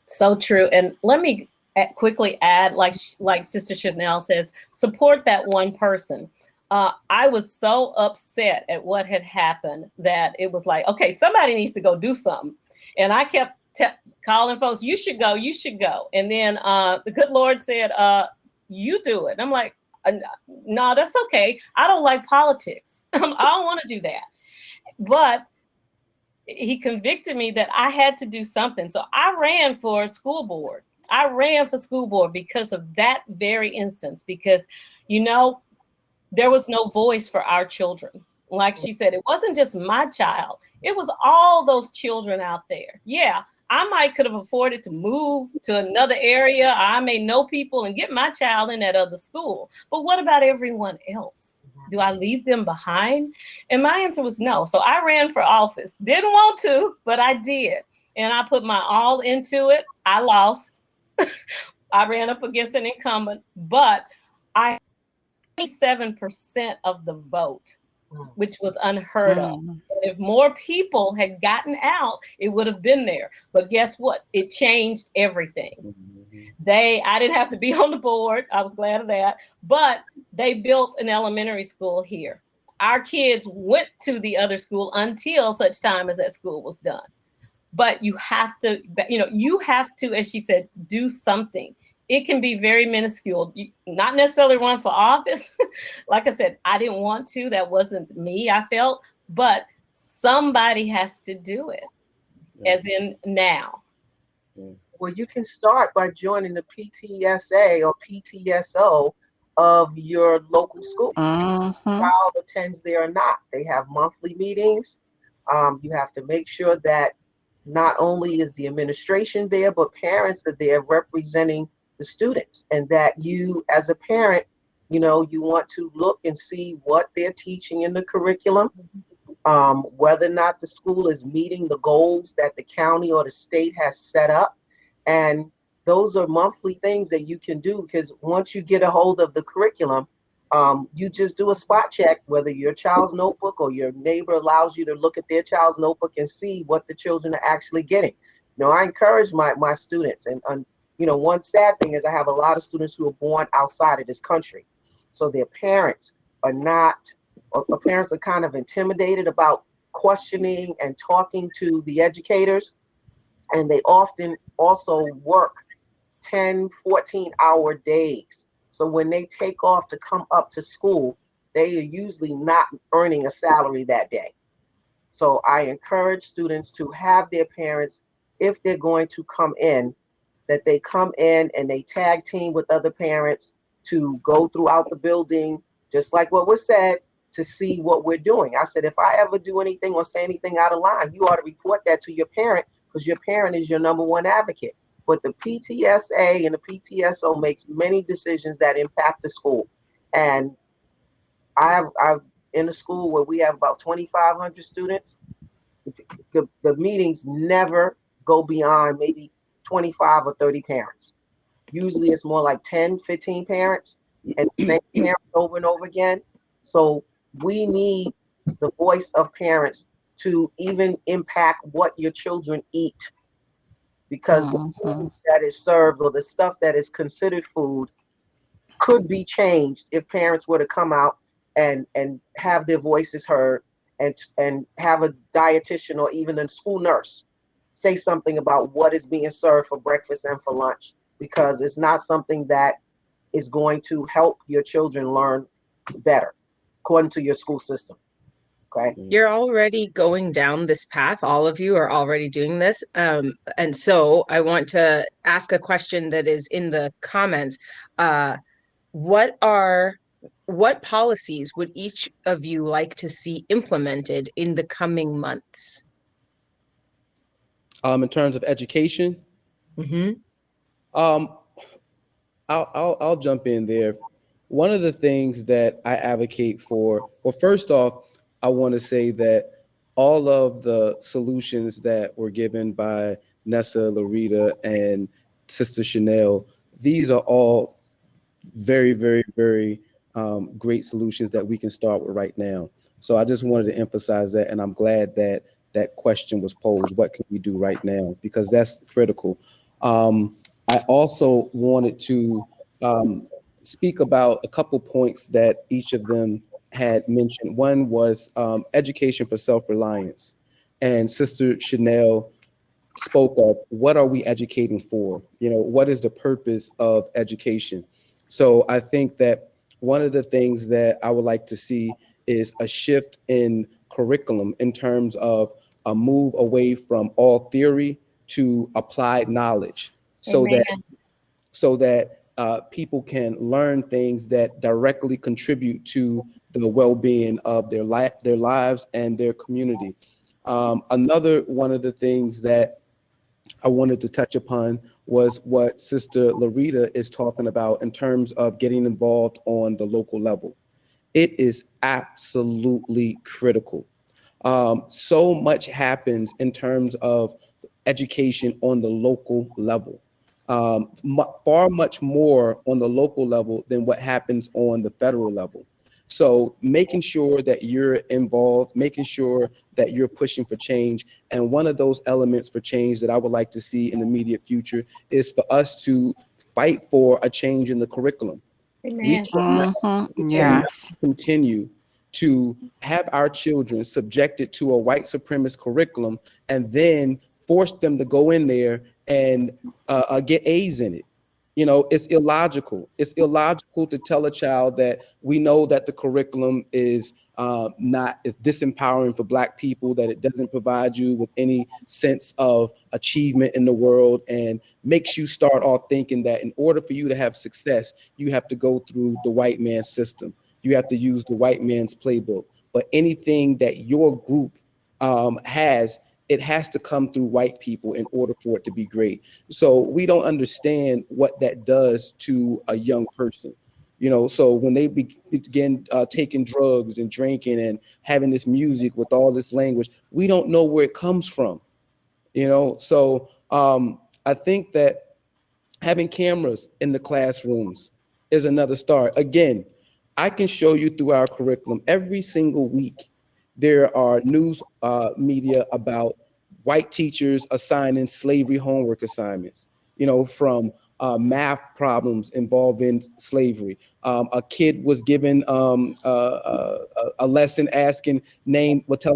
So true. And let me quickly add, like Sister Chanelle says, support that one person. I was so upset at what had happened that it was like, okay, somebody needs to go do something. And I kept calling folks, you should go. And then the good Lord said, you do it. And I'm like, no, that's okay. I don't like politics. I don't want to do that. But he convicted me that I had to do something. So I ran for school board. Because of that very instance, because, you know, there was no voice for our children. Like she said, it wasn't just my child. It was all those children out there. Yeah, I might could have afforded to move to another area. I may know people and get my child in that other school. But what about everyone else? Do I leave them behind? And my answer was no. So I ran for office. Didn't want to, but I did. And I put my all into it. I lost. I ran up against an incumbent, but I had 27% of the vote, which was unheard of. And if more people had gotten out, it would have been there. But guess what? It changed everything. I didn't have to be on the board. I was glad of that. But they built an elementary school here. Our kids went to the other school until such time as that school was done. But you have to, as she said, do something. It can be very minuscule. Not necessarily run for office. Like I said, I didn't want to. That wasn't me, I felt. But somebody has to do it, as in now. Well, you can start by joining the PTSA or PTSO of your local school. Child attends there or not. They have monthly meetings. You have to make sure that not only is the administration there, but parents are there representing the students, and that you, as a parent, you know, you want to look and see what they're teaching in the curriculum, whether or not the school is meeting the goals that the county or the state has set up. And those are monthly things that you can do, because once you get a hold of the curriculum, you just do a spot check, whether your child's notebook or your neighbor allows you to look at their child's notebook and see what the children are actually getting. You know, I encourage my students, and you know, one sad thing is I have a lot of students who are born outside of this country. So their parents are not, or parents are kind of intimidated about questioning and talking to the educators. And they often also work 10, 14-hour days. So when they take off to come up to school, they are usually not earning a salary that day. So I encourage students to have their parents, if they're going to come in, that they come in and they tag team with other parents to go throughout the building, just like what was said, to see what we're doing. I said, if I ever do anything or say anything out of line, you ought to report that to your parent, because your parent is your number one advocate. But the PTSA and the PTSO makes many decisions that impact the school. And I've in a school where we have about 2,500 students, the meetings never go beyond maybe 25 or 30 parents. Usually it's more like 10, 15 parents, and same parents over and over again. So we need the voice of parents to even impact what your children eat, because the food that is served or the stuff that is considered food could be changed if parents were to come out and have their voices heard, and have a dietitian or even a school nurse say something about what is being served for breakfast and for lunch. because it's not something that is going to help your children learn better according to your school system. Okay. You're already going down this path. All of you are already doing this. And so I want to ask a question that is in the comments. What policies would each of you like to see implemented in the coming months? In terms of education, Mm-hmm. I'll jump in there. One of the things that I advocate for, well, first off, I want to say that all of the solutions that were given by Nesa, LaRita, and Sister Chanelle, these are all very, very, very great solutions that we can start with right now. So I just wanted to emphasize that, and I'm glad that that question was posed. What can we do right now? Because that's critical. I also wanted to speak about a couple points that each of them had mentioned. One was education for self-reliance. And Sister Chanelle spoke of what are we educating for? You know, what is the purpose of education? So I think that one of the things that I would like to see is a shift in curriculum in terms of a move away from all theory to applied knowledge, so Amen. that people can learn things that directly contribute to the well-being of their lives and their community. Another one of the things that I wanted to touch upon was what Sister LaRita is talking about in terms of getting involved on the local level. It is absolutely critical. So much happens in terms of education on the local level. Far much more on the local level than what happens on the federal level. So making sure that you're involved, making sure that you're pushing for change. And one of those elements for change that I would like to see in the immediate future is for us to fight for a change in the curriculum. We Amen. cannot continue to have our children subjected to a white supremacist curriculum and then force them to go in there and get A's in it. You know, it's illogical. It's illogical to tell a child that we know that the curriculum is is disempowering for Black people, that it doesn't provide you with any sense of achievement in the world, and makes you start off thinking that in order for you to have success, you have to go through the white man's system. You have to use the white man's playbook. But anything that your group has, it has to come through white people in order for it to be great. So we don't understand what that does to a young person. You know, so when they begin taking drugs and drinking and having this music with all this language, we don't know where it comes from. You know, so I think that having cameras in the classrooms is another start. Again, I can show you through our curriculum every single week there are news media about white teachers assigning slavery homework assignments, you know, from math problems involving slavery. A kid was given a lesson telling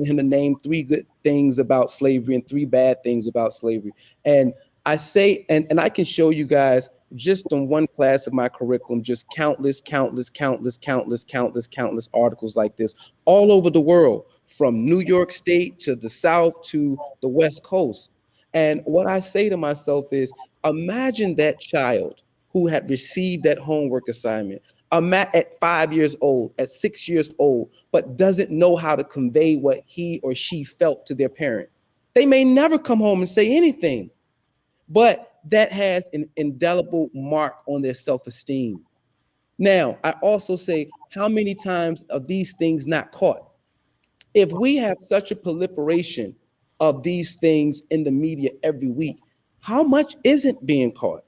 him to name 3 good things about slavery and 3 bad things about slavery. And I say, and I can show you guys just on one class of my curriculum, just countless articles like this all over the world, from New York State to the South to the West Coast. And what I say to myself is, imagine that child who had received that homework assignment at 5 years old, at 6 years old, but doesn't know how to convey what he or she felt to their parent. They may never come home and say anything, but that has an indelible mark on their self-esteem. Now, I also say, how many times are these things not caught? If we have such a proliferation of these things in the media every week, how much isn't being caught?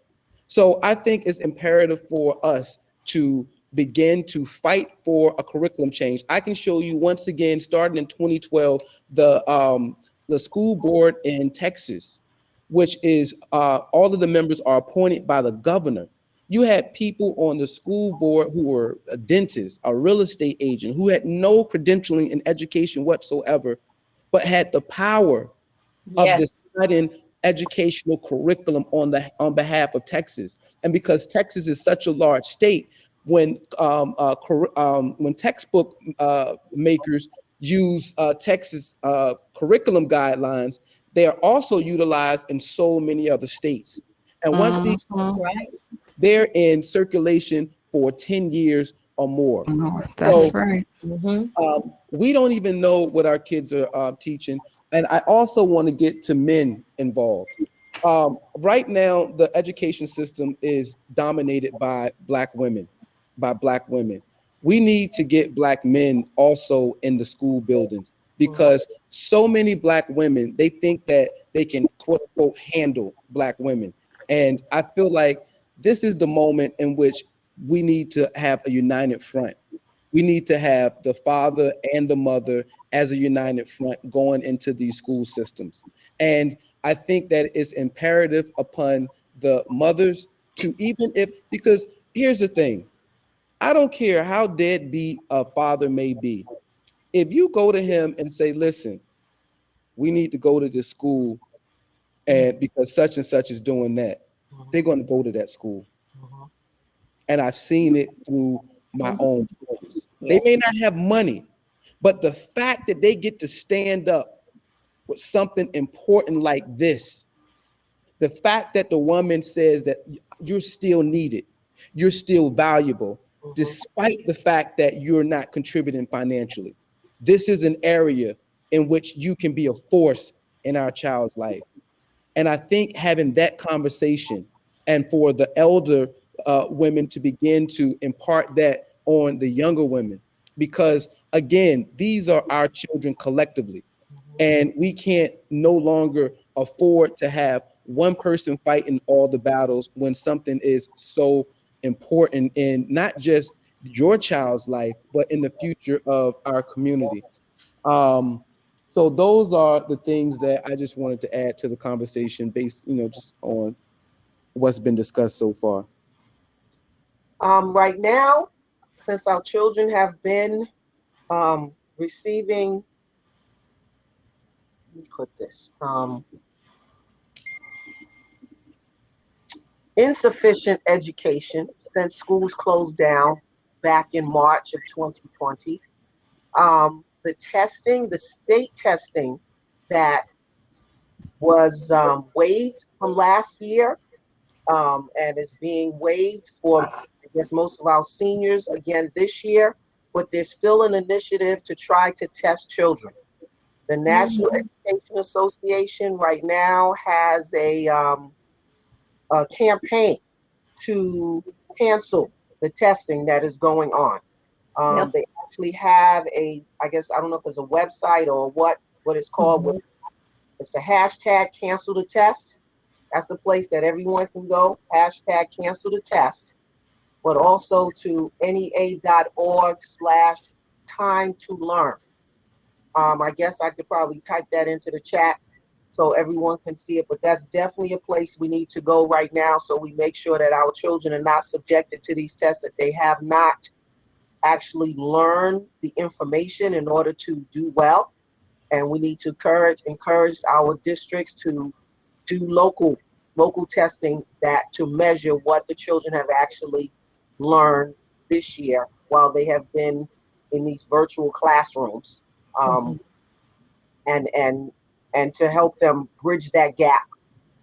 So I think it's imperative for us to begin to fight for a curriculum change. I can show you once again, starting in 2012, the school board in Texas, which is all of the members are appointed by the governor. You had people on the school board who were a dentist, a real estate agent, who had no credentialing in education whatsoever, but had the power of deciding educational curriculum on behalf of Texas. And because Texas is such a large state, when textbook makers use Texas curriculum guidelines, they are also utilized in so many other states. And once these, they're in circulation for 10 years or more. That's right. We don't even know what our kids are teaching. And I also want to get to men involved. Right now, the education system is dominated by Black women. We need to get Black men also in the school buildings, because so many Black women, they think that they can quote unquote handle Black women. And I feel like this is the moment in which we need to have a united front. We need to have the father and the mother as a united front going into these school systems. And I think that it's imperative upon the mothers to, because here's the thing, I don't care how deadbeat a father may be. If you go to him and say, listen, we need to go to this school, and because such and such is doing that, they're going to go to that school. And I've seen it through my own friends. They may not have money, but the fact that they get to stand up with something important like this, the fact that the woman says that you're still needed, you're still valuable, despite the fact that you're not contributing financially. This is an area in which you can be a force in our child's life. And I think having that conversation, and for the elder women to begin to impart that on the younger women, because again, these are our children collectively. And we can't no longer afford to have one person fighting all the battles when something is so important in not just your child's life, but in the future of our community. So those are the things that I just wanted to add to the conversation based, just on what's been discussed so far. Right now, since our children have been receiving, let me put this, insufficient education since schools closed down back in March of 2020. The state testing that was waived from last year and is being waived for, I guess, most of our seniors again this year, but there's still an initiative to try to test children. The National Education Association right now has a campaign to cancel the testing that is going on. They actually have I guess, I don't know if it's a website or what it's called. It's a hashtag cancel the test. That's the place that everyone can go, hashtag cancel the test, but also to NEA.org/time to learn. I guess I could probably type that into the chat so everyone can see it, but that's definitely a place we need to go right now, so we make sure that our children are not subjected to these tests, that they have not actually learned the information in order to do well. And we need to encourage our districts to do local testing to measure what the children have actually learned this year while they have been in these virtual classrooms, and to help them bridge that gap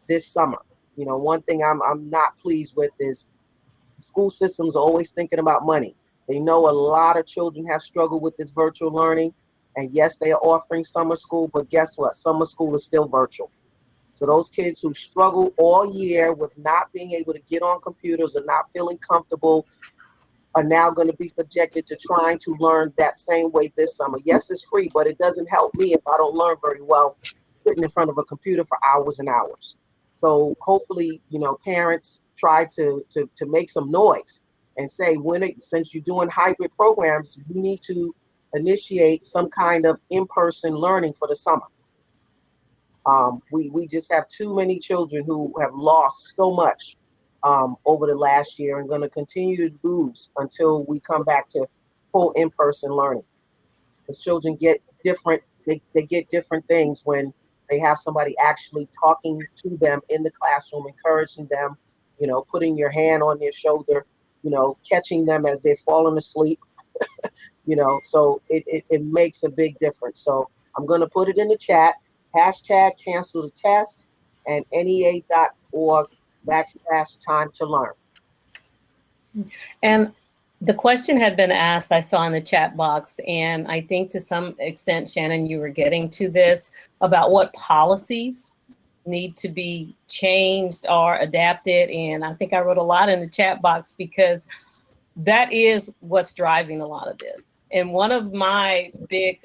this summer. One thing I'm not pleased with is school systems are always thinking about money. They know a lot of children have struggled with this virtual learning, and yes, they are offering summer school, but guess what? Summer school is still virtual. So those kids who struggle all year with not being able to get on computers and not feeling comfortable are now going to be subjected to trying to learn that same way this summer. Yes, it's free, but it doesn't help me if I don't learn very well sitting in front of a computer for hours and hours. So hopefully, parents try to make some noise and say, since you're doing hybrid programs, you need to initiate some kind of in-person learning for the summer. We just have too many children who have lost so much over the last year and going to continue to lose until we come back to full in-person learning. Because children get different, they get different things when They have somebody actually talking to them in the classroom, encouraging them, putting your hand on their shoulder, catching them as they're falling asleep, so it makes a big difference. So I'm going to put it in the chat, #cancel the test and NEA.org/time to learn. And the question had been asked, I saw in the chat box, and I think to some extent, Shannon, you were getting to this about what policies need to be changed or adapted. And I think I wrote a lot in the chat box because that is what's driving a lot of this. And one of my big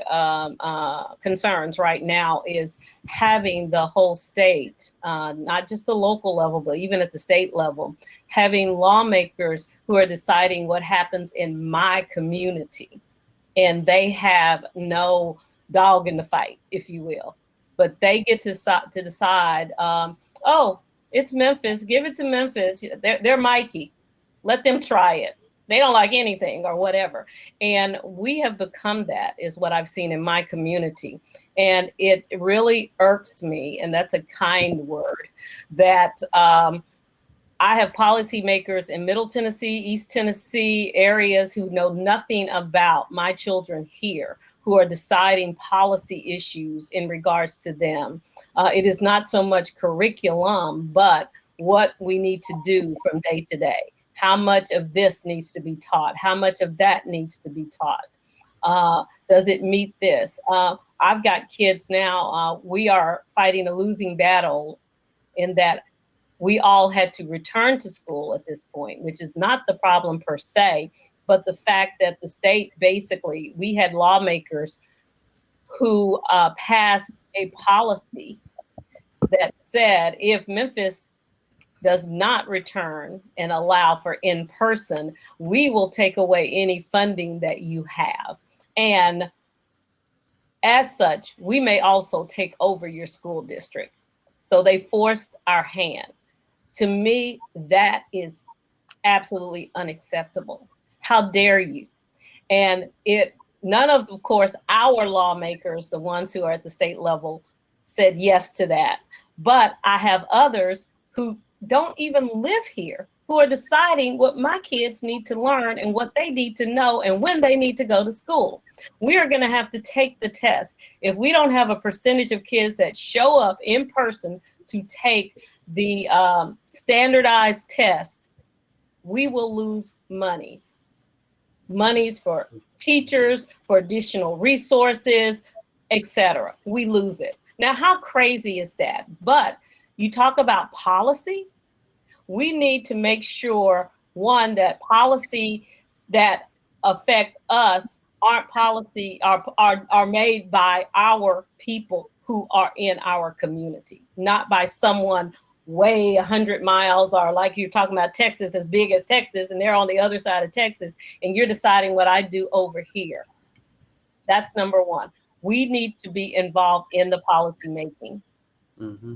concerns right now is having the whole state, not just the local level, but even at the state level, having lawmakers who are deciding what happens in my community. And they have no dog in the fight, if you will. But they get to decide, oh, it's Memphis, give it to Memphis. They're Mikey, let them try it. They don't like anything or whatever. And we have become that, is what I've seen in my community. And it really irks me, and that's a kind word, that I have policymakers in Middle Tennessee, East Tennessee areas who know nothing about my children here, who are deciding policy issues in regards to them. It is not so much curriculum, but what we need to do from day to day. How much of this needs to be taught? How much of that needs to be taught? Does it meet this? I've got kids now. We are fighting a losing battle in that we all had to return to school at this point, which is not the problem per se, but the fact that the state, basically, we had lawmakers who passed a policy that said if Memphis does not return and allow for in-person, we will take away any funding that you have. And as such, we may also take over your school district. So they forced our hand. To me, that is absolutely unacceptable. How dare you? And none of course, our lawmakers, the ones who are at the state level, said yes to that. But I have others who don't even live here, who are deciding what my kids need to learn and what they need to know and when they need to go to school. We are going to have to take the test. If we don't have a percentage of kids that show up in person to take the standardized test, we will lose monies for teachers, for additional resources, etc. We lose it. Now, how crazy is that? But you talk about policy. We need to make sure, one, that policy that affect us are made by our people who are in our community, not by someone way 100 miles, or like you're talking about Texas, as big as Texas, and they're on the other side of Texas, and you're deciding what I do over here. That's number one. We need to be involved in the policy making. Mm-hmm.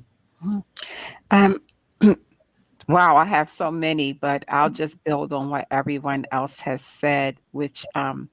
Wow, I have so many, but I'll just build on what everyone else has said, which I'm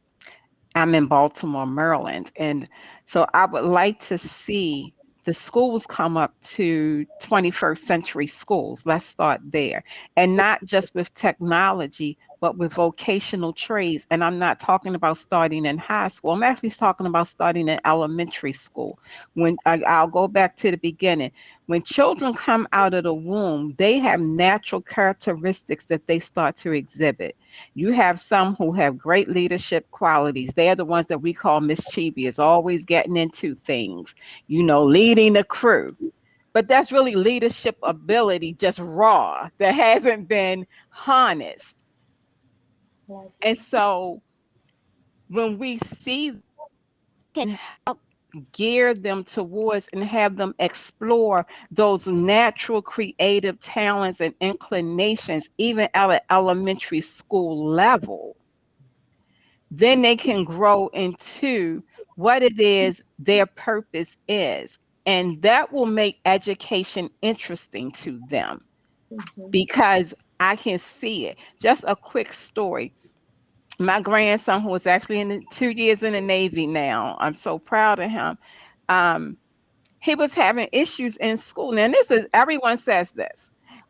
in Baltimore, Maryland. And so I would like to see the schools come up to 21st century schools. Let's start there. And not just with technology, but with vocational trades. And I'm not talking about starting in high school. I'm actually talking about starting in elementary school. When I'll go back to the beginning. When children come out of the womb, they have natural characteristics that they start to exhibit. You have some who have great leadership qualities. They're the ones that we call mischievous, always getting into things, leading the crew. But that's really leadership ability, just raw, that hasn't been harnessed. And so when we see, can help gear them towards and have them explore those natural creative talents and inclinations, even at an elementary school level, then they can grow into what it is their purpose is. And that will make education interesting to them, because I can see it. Just a quick story. My grandson, who is actually 2 years in the Navy now, I'm so proud of him. he was having issues in school. Now, everyone says this.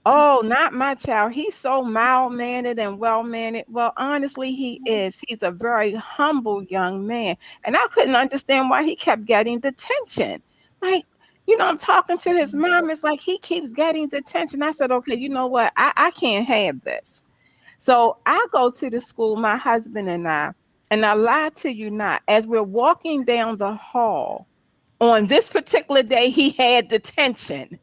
Oh, not my child. He's so mild-mannered and well-mannered. Well, honestly, he is. He's a very humble young man. And I couldn't understand why he kept getting detention. Like, I'm talking to his mom. It's like he keeps getting detention. I said, okay, you know what? I can't have this. So I go to the school, my husband and I lie to you not, as we're walking down the hall, on this particular day, he had detention.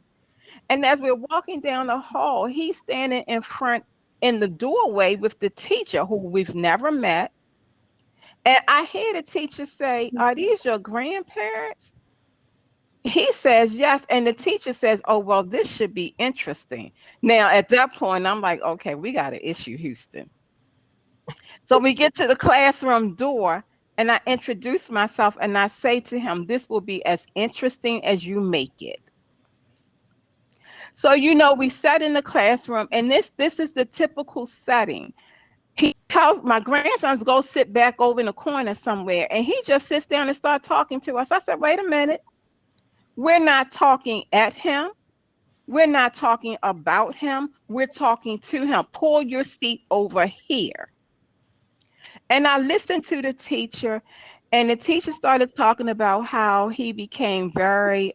And as we're walking down the hall, he's standing in front in the doorway with the teacher who we've never met. And I hear the teacher say, "Are these your grandparents?" He says, "Yes." And the teacher says, "Oh, well, this should be interesting." Now, at that point, I'm like, okay, we got an issue, Houston. So we get to the classroom door and I introduce myself and I say to him, "This will be as interesting as you make it." So, we sat in the classroom, and this is the typical setting. He tells my grandsons go sit back over in the corner somewhere, and he just sits down and starts talking to us. I said, wait a minute. We're not talking at him. We're not talking about him. We're talking to him. Pull your seat over here. And I listened to the teacher, and the teacher started talking about how he became very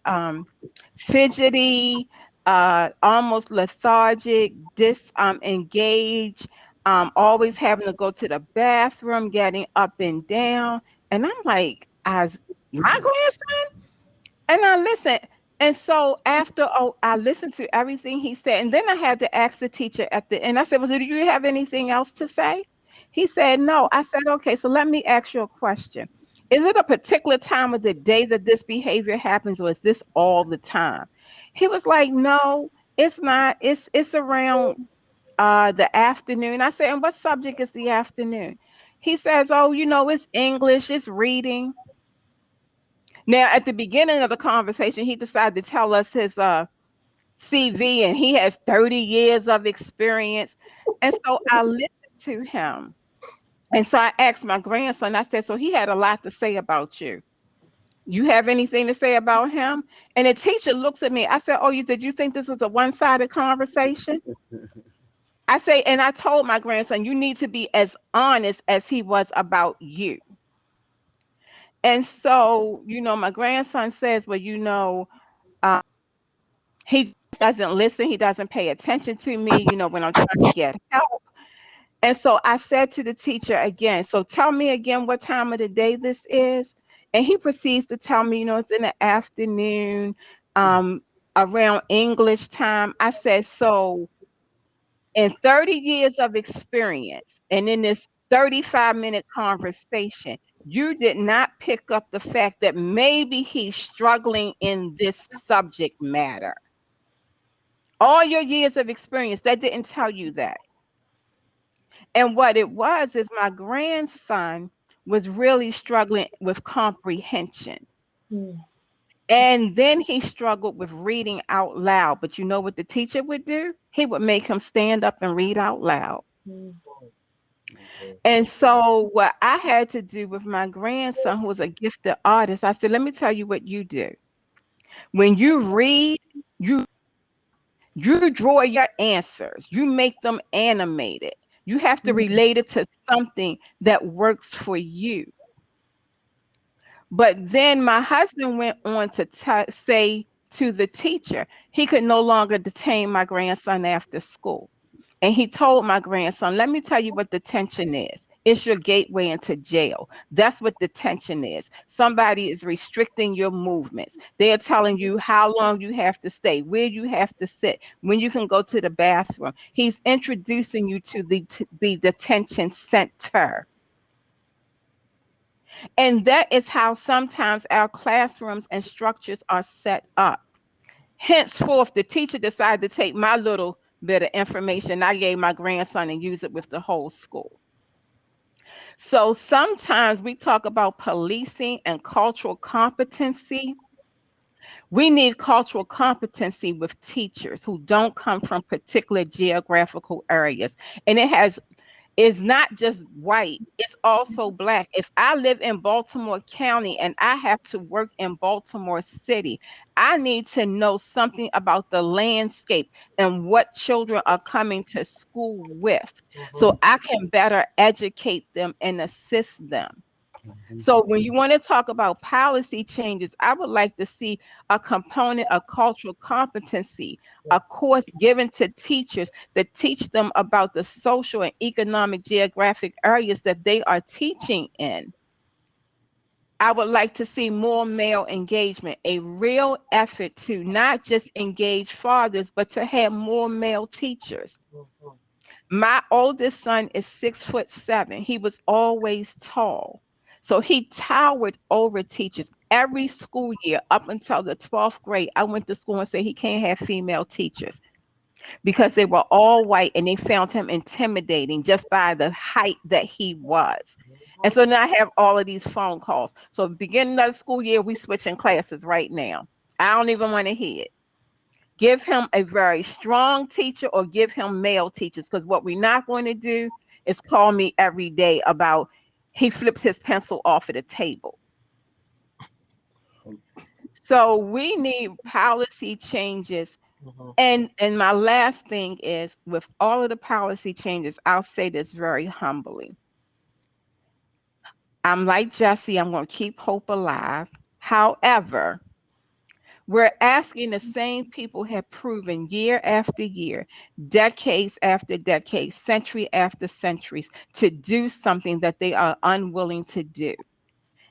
fidgety, almost lethargic, disengaged, always having to go to the bathroom, getting up and down. And I'm like, as my grandson? And I listened. And so after I listened to everything he said, and then I had to ask the teacher at the end, I said, well, do you have anything else to say? He said, no. I said, okay, so let me ask you a question. Is it a particular time of the day that this behavior happens, or is this all the time? He was like, no, it's not. It's around the afternoon. I said, and what subject is the afternoon? He says, oh, it's English, it's reading. Now, at the beginning of the conversation, he decided to tell us his CV, and he has 30 years of experience. And so I listened to him. And so I asked my grandson, I said, so he had a lot to say about you. You have anything to say about him? And the teacher looks at me. I said, oh, did you think this was a one-sided conversation? I say, and I told my grandson, you need to be as honest as he was about you. And so, my grandson says, well, he doesn't listen. He doesn't pay attention to me, when I'm trying to get help. And so I said to the teacher again, so tell me again what time of the day this is. And he proceeds to tell me, it's in the afternoon, around English time. I said, so in 30 years of experience and in this 35-minute conversation, you did not pick up the fact that maybe he's struggling in this subject matter. All your years of experience, that didn't tell you that. And what it was is my grandson was really struggling with comprehension. And then he struggled with reading out loud. But you know what the teacher would do? He would make him stand up and read out loud. And so what I had to do with my grandson, who was a gifted artist, I said, let me tell you what you do. When you read, you draw your answers. You make them animated. You have to relate it to something that works for you. But then my husband went on to say to the teacher, he could no longer detain my grandson after school. And he told my grandson, let me tell you what detention is. It's your gateway into jail. That's what detention is. Somebody is restricting your movements. They're telling you how long you have to stay, where you have to sit, when you can go to the bathroom. He's introducing you to the detention center. And that is how sometimes our classrooms and structures are set up. Henceforth, the teacher decided to take my little bit of information I gave my grandson and use it with the whole school. So sometimes we talk about policing and cultural competency. We need cultural competency with teachers who don't come from particular geographical areas. And is not just white, it's also Black. If I live in Baltimore County and I have to work in Baltimore City, I need to know something about the landscape and what children are coming to school with, so I can better educate them and assist them. So when you want to talk about policy changes, I would like to see a component of cultural competency, a course given to teachers that teach them about the social and economic geographic areas that they are teaching in. I would like to see more male engagement, a real effort to not just engage fathers, but to have more male teachers. My oldest son is 6'7". He was always tall. So he towered over teachers. Every school year up until the 12th grade, I went to school and said he can't have female teachers because they were all white and they found him intimidating just by the height that he was. And so now I have all of these phone calls. So beginning of the school year, we switching classes right now. I don't even want to hear it. Give him a very strong teacher or give him male teachers, because what we're not going to do is call me every day about he flipped his pencil off of the table. So we need policy changes. And my last thing is, with all of the policy changes, I'll say this very humbly. I'm like Jesse, I'm going to keep hope alive. However, we're asking the same people who have proven year after year, decades after decades, century after centuries, to do something that they are unwilling to do.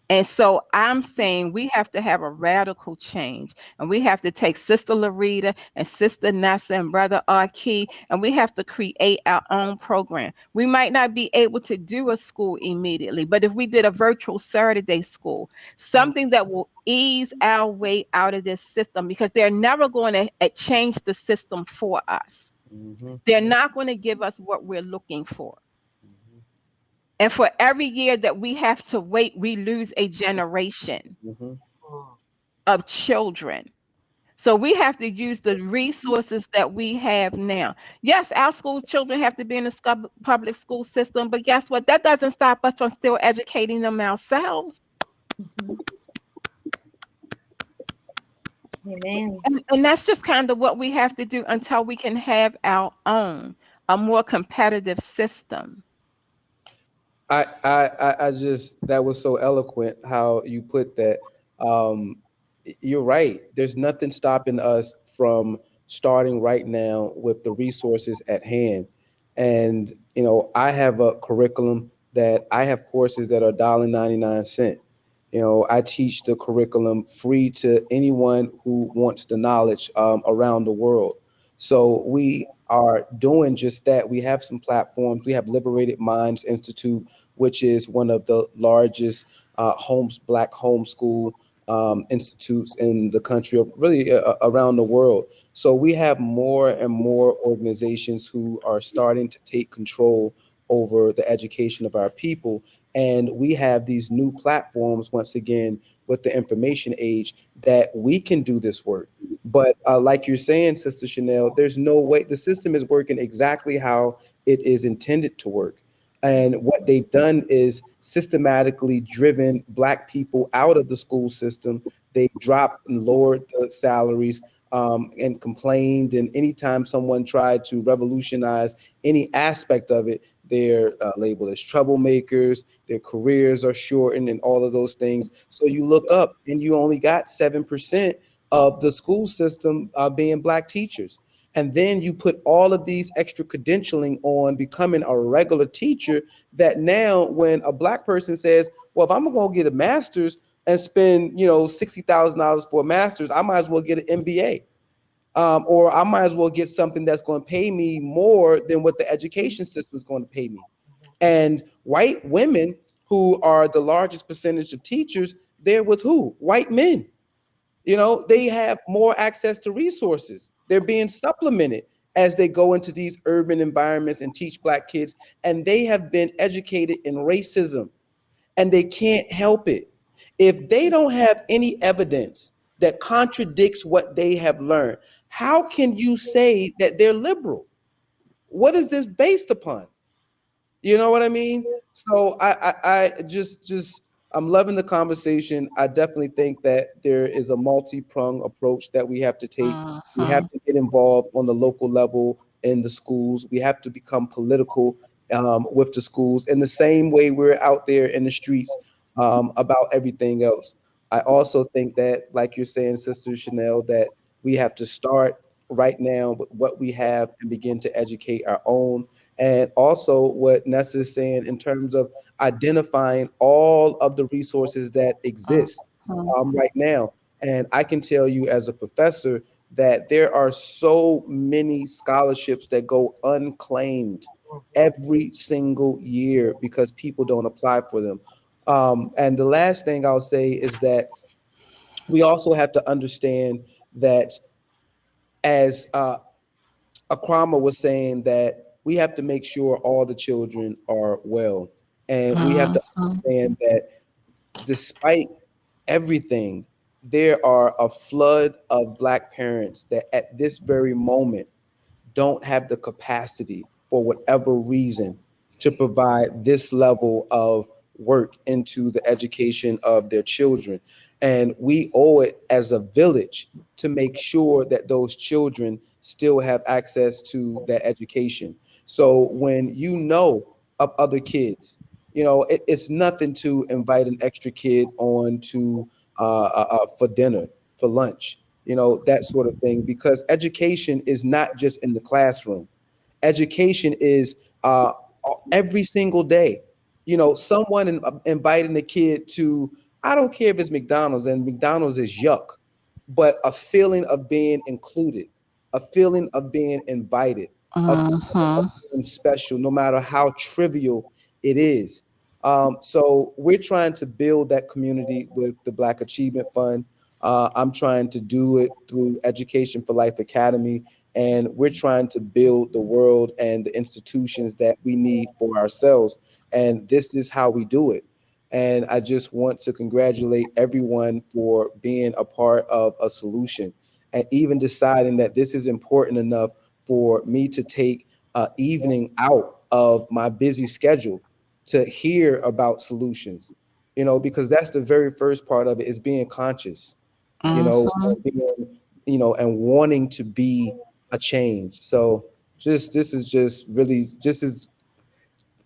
And so I'm saying we have to have a radical change, and we have to take Sister LaRita and Sister Nesa and Brother Arkee, and we have to create our own program. We might not be able to do a school immediately, but if we did a virtual Saturday school, something that will ease our way out of this system, because they're never going to change the system for us. They're not going to give us what we're looking for. And for every year that we have to wait, we lose a generation of children. So we have to use the resources that we have now. Yes, our school children have to be in the public school system, but guess what? That doesn't stop us from still educating them ourselves. Amen. And that's just kind of what we have to do until we can have our own, a more competitive system. I just, that was so eloquent how you put that. You're right. There's nothing stopping us from starting right now with the resources at hand. And, you know, I have a curriculum that I have courses that are $1.99. You know, I teach the curriculum free to anyone who wants the knowledge around the world. So we are doing just that. We have some platforms. We have Liberated Minds Institute, which is one of the largest Black homeschool institutes in the country, really around the world. So we have more and more organizations who are starting to take control over the education of our people. And we have these new platforms, once again, with the information age, that we can do this work. But like you're saying, Sister Chanelle, there's no way. The system is working exactly how it is intended to work. And what they've done is systematically driven Black people out of the school system. They dropped and lowered the salaries and complained. And anytime someone tried to revolutionize any aspect of it, they're labeled as troublemakers, their careers are shortened and all of those things. So you look up and you only got 7% of the school system being Black teachers. And then you put all of these extra credentialing on becoming a regular teacher, that now when a Black person says, well, if I'm gonna get a master's and spend, you know, $60,000 for a master's, I might as well get an MBA. Or I might as well get something that's going to pay me more than what the education system is going to pay me. And white women, who are the largest percentage of teachers, they're with who? White men. You know, they have more access to resources. They're being supplemented as they go into these urban environments and teach Black kids. And they have been educated in racism, and they can't help it. If they don't have any evidence that contradicts what they have learned, how can you say that they're liberal? What is this based upon? You know what I mean? So I just I'm loving the conversation. I definitely think that there is a multi-pronged approach that we have to take. We have to get involved on the local level in the schools. We have to become political with the schools in the same way we're out there in the streets about everything else. I also think that, like you're saying, Sister Chanelle, that we have to start right now with what we have and begin to educate our own. And also what Nessa is saying in terms of identifying all of the resources that exist right now. And I can tell you as a professor that there are so many scholarships that go unclaimed every single year because people don't apply for them. And the last thing I'll say is that we also have to understand that as Akrama was saying, that we have to make sure all the children are well. And we have to understand that despite everything, there are a flood of Black parents that at this very moment don't have the capacity for whatever reason to provide this level of work into the education of their children. And we owe it as a village to make sure that those children still have access to that education. So when you know of other kids, it's nothing to invite an extra kid on to for dinner, for lunch, that sort of thing, because education is not just in the classroom. Education is every single day. Someone inviting the kid to, I don't care if it's McDonald's, and McDonald's is yuck, but a feeling of being included, a feeling of being invited, a feeling of being special, no matter how trivial it is. So we're trying to build that community with the Black Achievement Fund. I'm trying to do it through Education for Life Academy, and we're trying to build the world and the institutions that we need for ourselves. And this is how we do it. And I just want to congratulate everyone for being a part of a solution, and even deciding that this is important enough for me to take an evening out of my busy schedule to hear about solutions, because that's the very first part of it, is being conscious, being, and wanting to be a change. So this is just really just as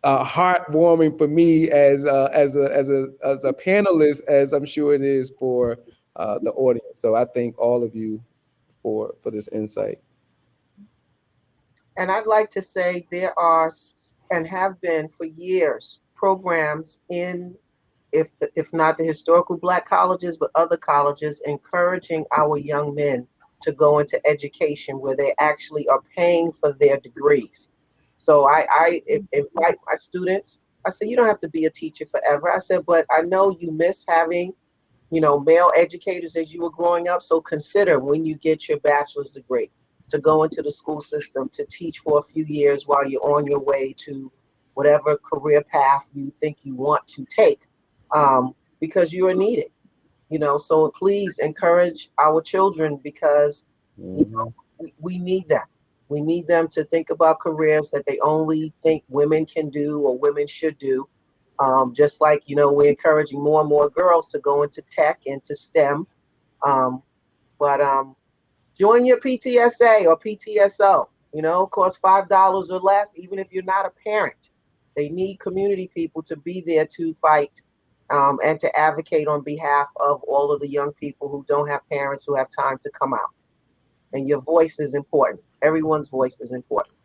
heartwarming for me as a panelist, as I'm sure it is for the audience. So I thank all of you for this insight. And I'd like to say there are and have been for years programs in, if not the historical Black colleges, but other colleges, encouraging our young men to go into education where they actually are paying for their degrees. So I invite my students. I said, you don't have to be a teacher forever. I said, but I know you miss having, male educators as you were growing up. So consider, when you get your bachelor's degree, to go into the school system to teach for a few years while you're on your way to whatever career path you think you want to take, because you are needed. So please encourage our children, because we need them. We need them to think about careers that they only think women can do or women should do. Just like, we're encouraging more and more girls to go into tech, into STEM. But join your PTSA or PTSO, costs $5 or less, even if you're not a parent. They need community people to be there to fight and to advocate on behalf of all of the young people who don't have parents who have time to come out. And your voice is important. Everyone's voice is important.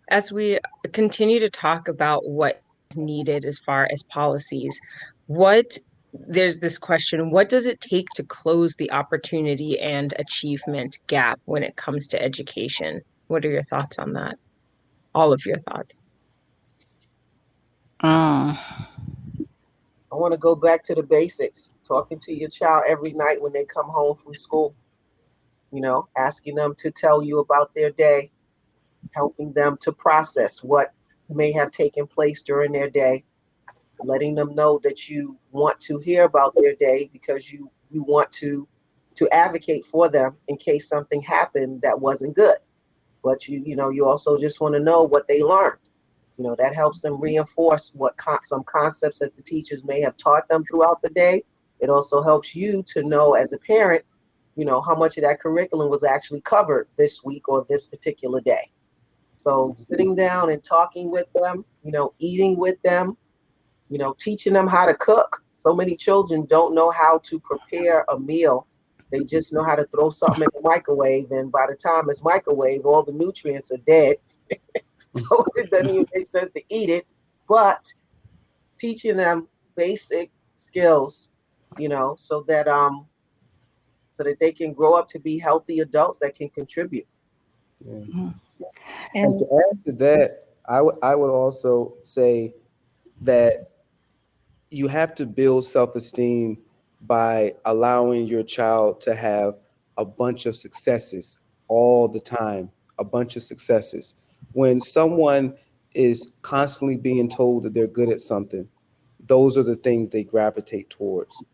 As we continue to talk about what is needed as far as policies, there's this question, what does it take to close the opportunity and achievement gap when it comes to education? What are your thoughts on that? All of your thoughts. I want to go back to the basics, talking to your child every night when they come home from school, asking them to tell you about their day, helping them to process what may have taken place during their day, letting them know that you want to hear about their day because you want to advocate for them in case something happened that wasn't good. but you also just want to know what they learned. That helps them reinforce some concepts that the teachers may have taught them throughout the day. It also helps you to know as a parent, how much of that curriculum was actually covered this week or this particular day. So sitting down and talking with them, eating with them, teaching them how to cook. So many children don't know how to prepare a meal. They just know how to throw something in the microwave, and by the time it's microwave, all the nutrients are dead. So it doesn't even make sense to eat it. But teaching them basic skills, so that they can grow up to be healthy adults that can contribute. Yeah. And to add to that, I would also say that you have to build self-esteem by allowing your child to have a bunch of successes all the time, a bunch of successes. When someone is constantly being told that they're good at something, those are the things they gravitate towards.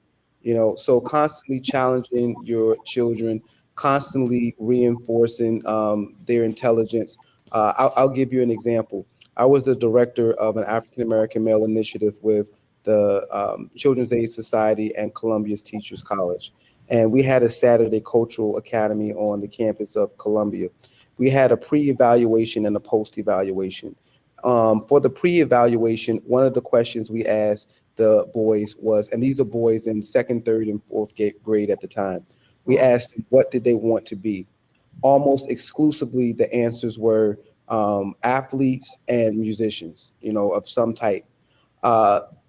So constantly challenging your children, constantly reinforcing their intelligence. I'll give you an example. I was the director of an African American male initiative with the Children's Aid Society and Columbia's Teachers College. And we had a Saturday Cultural Academy on the campus of Columbia. We had a pre-evaluation and a post-evaluation. For the pre-evaluation, one of the questions we asked the boys was, and these are boys in second, third, and fourth grade at the time, we asked them what did they want to be. Almost exclusively, the answers were athletes and musicians, of some type.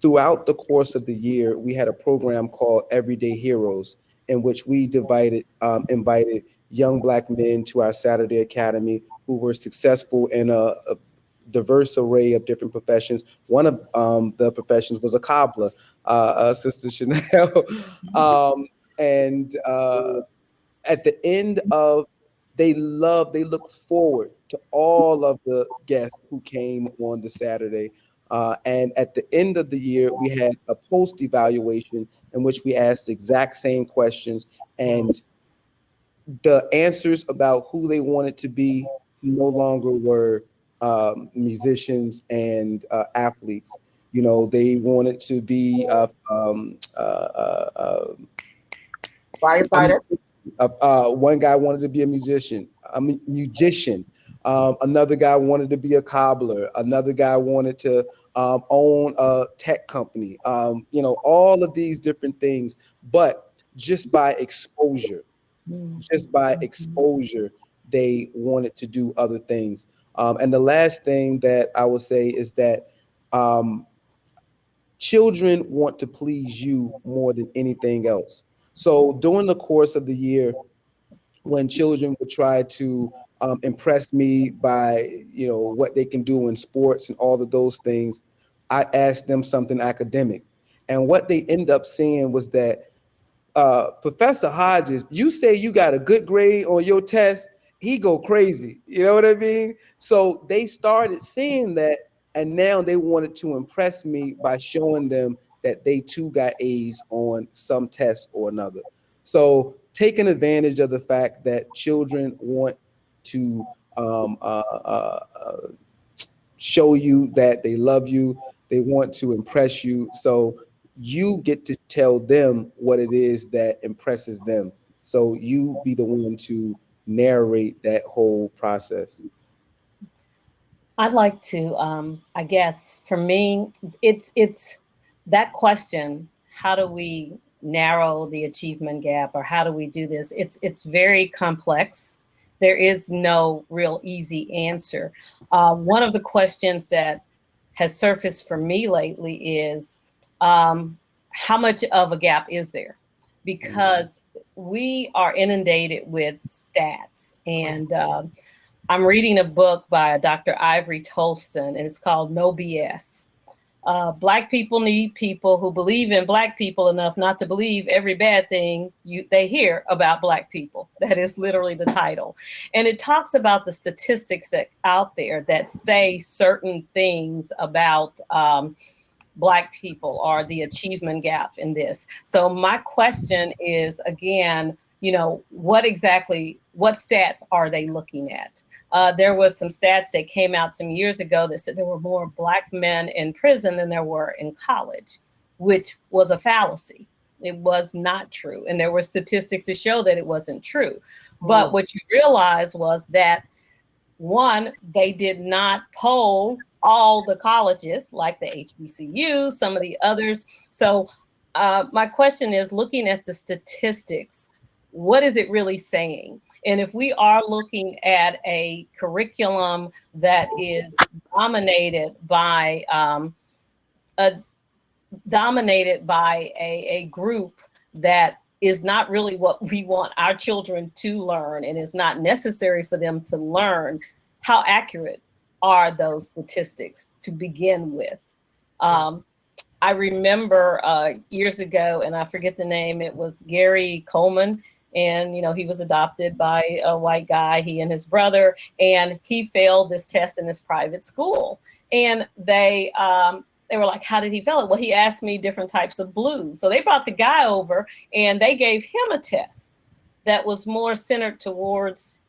Throughout the course of the year, we had a program called Everyday Heroes, in which we invited young Black men to our Saturday Academy who were successful in a diverse array of different professions. One of the professions was a cobbler, Sister Chanelle. And at the end of, they look forward to all of the guests who came on the Saturday. And at the end of the year, we had a post-evaluation in which we asked the exact same questions, and the answers about who they wanted to be no longer were musicians and athletes. They wanted to be Firefighter. One guy wanted to be a musician. Another guy wanted to be a cobbler. Another guy wanted to own a tech company. All of these different things. But just by exposure, they wanted to do other things. And the last thing that I will say is that children want to please you more than anything else. So during the course of the year, when children would try to impress me by, what they can do in sports and all of those things, I asked them something academic. And what they end up seeing was that Professor Hodges, you say you got a good grade on your test, he go crazy. You know what I mean? So they started seeing that, and now they wanted to impress me by showing them that they too got A's on some test or another. So taking advantage of the fact that children want to show you that they love you, they want to impress you. So you get to tell them what it is that impresses them. So you be the one to narrate that whole process. I'd like to, I guess for me, it's that question, how do we narrow the achievement gap, or how do we do this? It's very complex. There is no real easy answer. One of the questions that has surfaced for me lately is, how much of a gap is there? Because we are inundated with stats, and I'm reading a book by Dr. Ivory Tolston, and it's called No BS. Black people need people who believe in Black people enough not to believe every bad thing they hear about Black people. That is literally the title. And it talks about the statistics that out there that say certain things about Black people or the achievement gap in this. So my question is, again, what stats are they looking at? There was some stats that came out some years ago that said there were more Black men in prison than there were in college, which was a fallacy. It was not true. And there were statistics to show that it wasn't true. But what you realize was that, one, they did not poll all the colleges like the HBCU, some of the others. So my question is, looking at the statistics, what is it really saying? And if we are looking at a curriculum that is dominated by a group that is not really what we want our children to learn and is not necessary for them to learn, how accurate are those statistics to begin with? I remember years ago, and I forget the name, it was Gary Coleman, and he was adopted by a white guy, he and his brother, and he failed this test in this private school. And they were like, how did he fail it? Well, he asked me different types of blues. So they brought the guy over and they gave him a test that was more centered towards,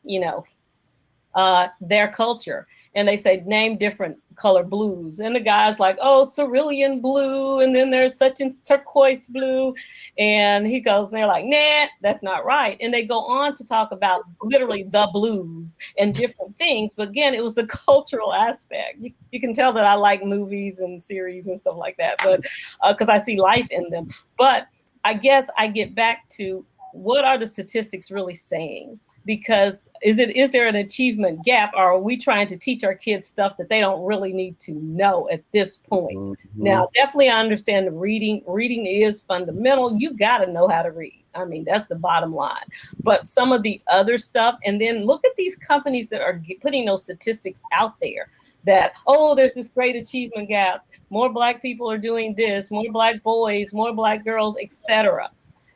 their culture. And they said, name different color blues. And the guy's like, oh, cerulean blue. And then there's such and turquoise blue. And he goes, and they're like, nah, that's not right. And they go on to talk about literally the blues and different things. But again, it was the cultural aspect. You can tell that I like movies and series and stuff like that, but because I see life in them. But I guess I get back to, what are the statistics really saying? Because is there an achievement gap, or are we trying to teach our kids stuff that they don't really need to know at this point? Mm-hmm. Now, definitely I understand the reading. Reading is fundamental. You got to know how to read. I mean, that's the bottom line. But some of the other stuff, and then look at these companies that are putting those statistics out there that, oh, there's this great achievement gap. More Black people are doing this, more Black boys, more Black girls, etc.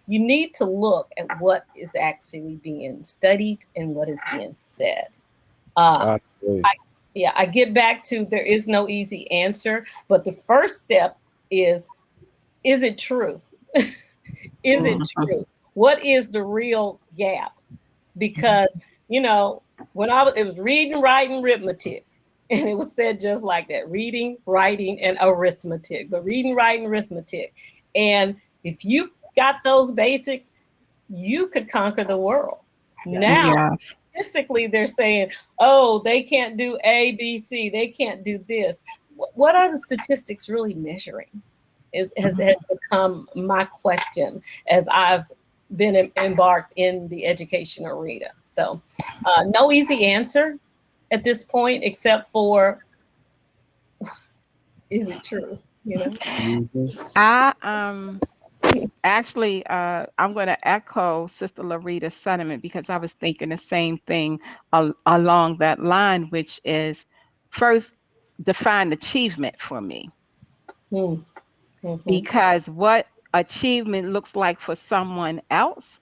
You need to look at what is actually being studied and what is being said. I get back to, there is no easy answer, but the first step is it true? Is it true? What is the real gap? Because, when it was reading, writing, arithmetic, and it was said just like that, reading, writing, and arithmetic, but reading, writing, arithmetic. And if you got those basics, you could conquer the world. Now, statistically, they're saying, oh, they can't do A, B, C, they can't do this. What are the statistics really measuring? Has become my question as I've been embarked in the education arena. So no easy answer at this point, except for, is it true? Actually, I'm going to echo Sister LaRita's sentiment, because I was thinking the same thing along that line, which is, first, define achievement for me. Mm-hmm. Because what achievement looks like for someone else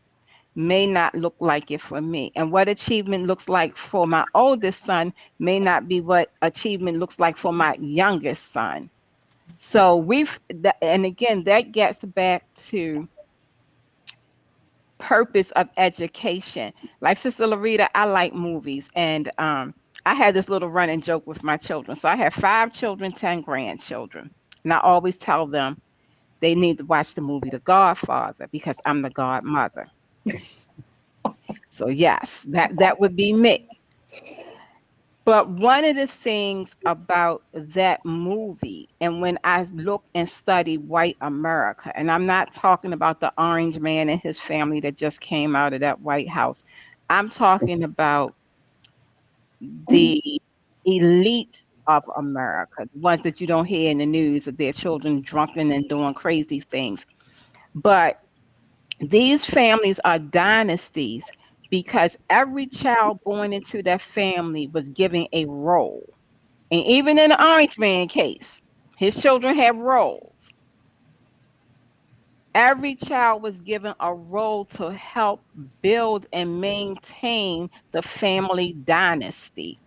may not look like it for me. And what achievement looks like for my oldest son may not be what achievement looks like for my youngest son. So and again, that gets back to purpose of education. Like Sister LaRita, I like movies, and I had this little running joke with my children. So I have 5 children, 10 grandchildren, and I always tell them they need to watch the movie The Godfather, because I'm the godmother. So yes, that would be me. But one of the things about that movie, and when I look and study white America, and I'm not talking about the orange man and his family that just came out of that White House, I'm talking about the elite of America, the ones that you don't hear in the news with their children drunken and doing crazy things. But these families are dynasties, because every child born into that family was given a role. And even in the orange man case, his children have roles. Every child was given a role to help build and maintain the family dynasty.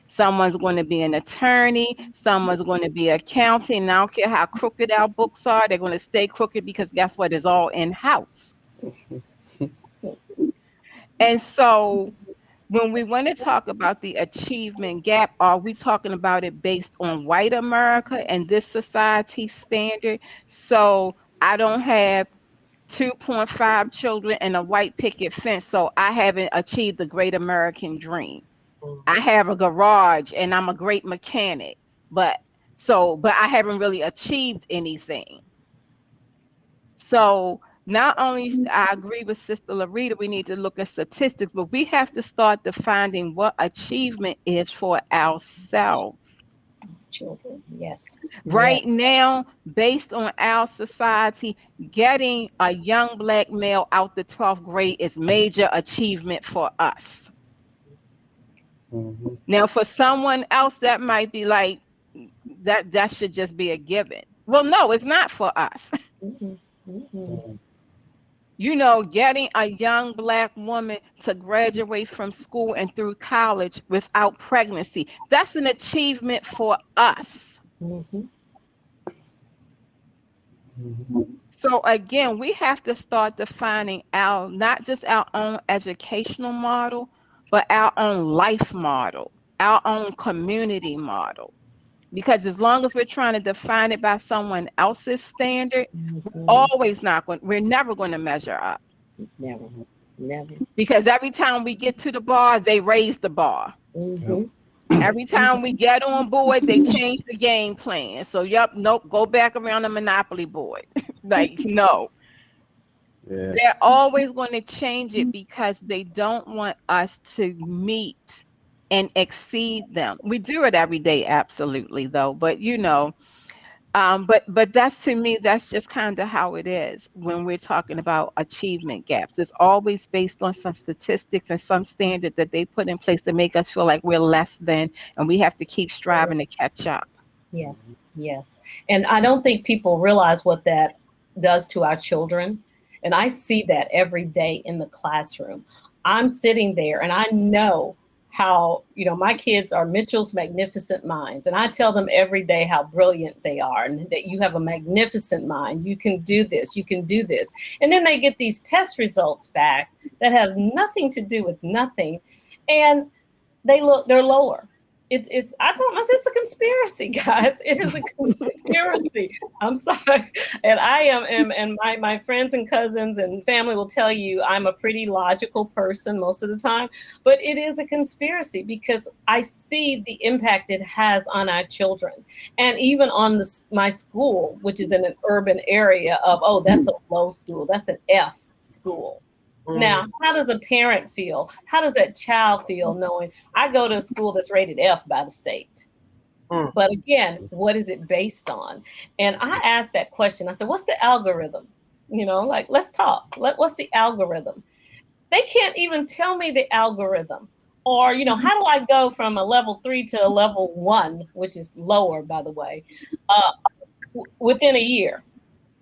Someone's going to be an attorney, someone's going to be an accountant, and I don't care how crooked our books are, they're going to stay crooked, because guess what? It's all in-house. And so when we want to talk about the achievement gap, are we talking about it based on white America and this society standard? So I don't have 2.5 children and a white picket fence, so I haven't achieved the great American dream. I have a garage and I'm a great mechanic, but I haven't really achieved anything. So not only I agree with Sister LaRita, we need to look at statistics, but we have to start defining what achievement is for ourselves. Children, yes. Right now, based on our society, getting a young Black male out the 12th grade is major achievement for us. Now, for someone else, that might be like, that should just be a given. Well, no, it's not for us. You know, getting a young Black woman to graduate from school and through college without pregnancy, that's an achievement for us. So again, we have to start defining not just our own educational model, but our own life model, our own community model. Because as long as we're trying to define it by someone else's standard, we're never going to measure up. Never. Because every time we get to the bar, they raise the bar. Every time we get on board, they change the game plan. So, nope, go back around the Monopoly board. Like, no. Yeah. They're always going to change it because they don't want us to meet and exceed them. We do it every day, absolutely, though. But, but that's, to me, that's just kind of how it is when we're talking about achievement gaps. It's always based on some statistics and some standard that they put in place to make us feel like we're less than, and we have to keep striving to catch up. Yes. And I don't think people realize what that does to our children. And I see that every day in the classroom. I'm sitting there and I know how, my kids are Mitchell's magnificent minds. And I tell them every day how brilliant they are and that you have a magnificent mind. You can do this. You can do this. And then they get these test results back that have nothing to do with nothing. And they're lower. I told them, it's a conspiracy, guys. It is a conspiracy. I'm sorry. And I am, and my friends and cousins and family will tell you I'm a pretty logical person most of the time, but it is a conspiracy because I see the impact it has on our children. And even on my school, which is in an urban area of, that's a low school. That's an F school. Now, how does a parent feel? How does that child feel knowing I go to a school that's rated F by the state? But again, what is it based on? And I asked that question. I said, what's the algorithm? Let's talk. What's the algorithm? They can't even tell me the algorithm. Or, how do I go from a level 3 to a level 1, which is lower, by the way, within a year?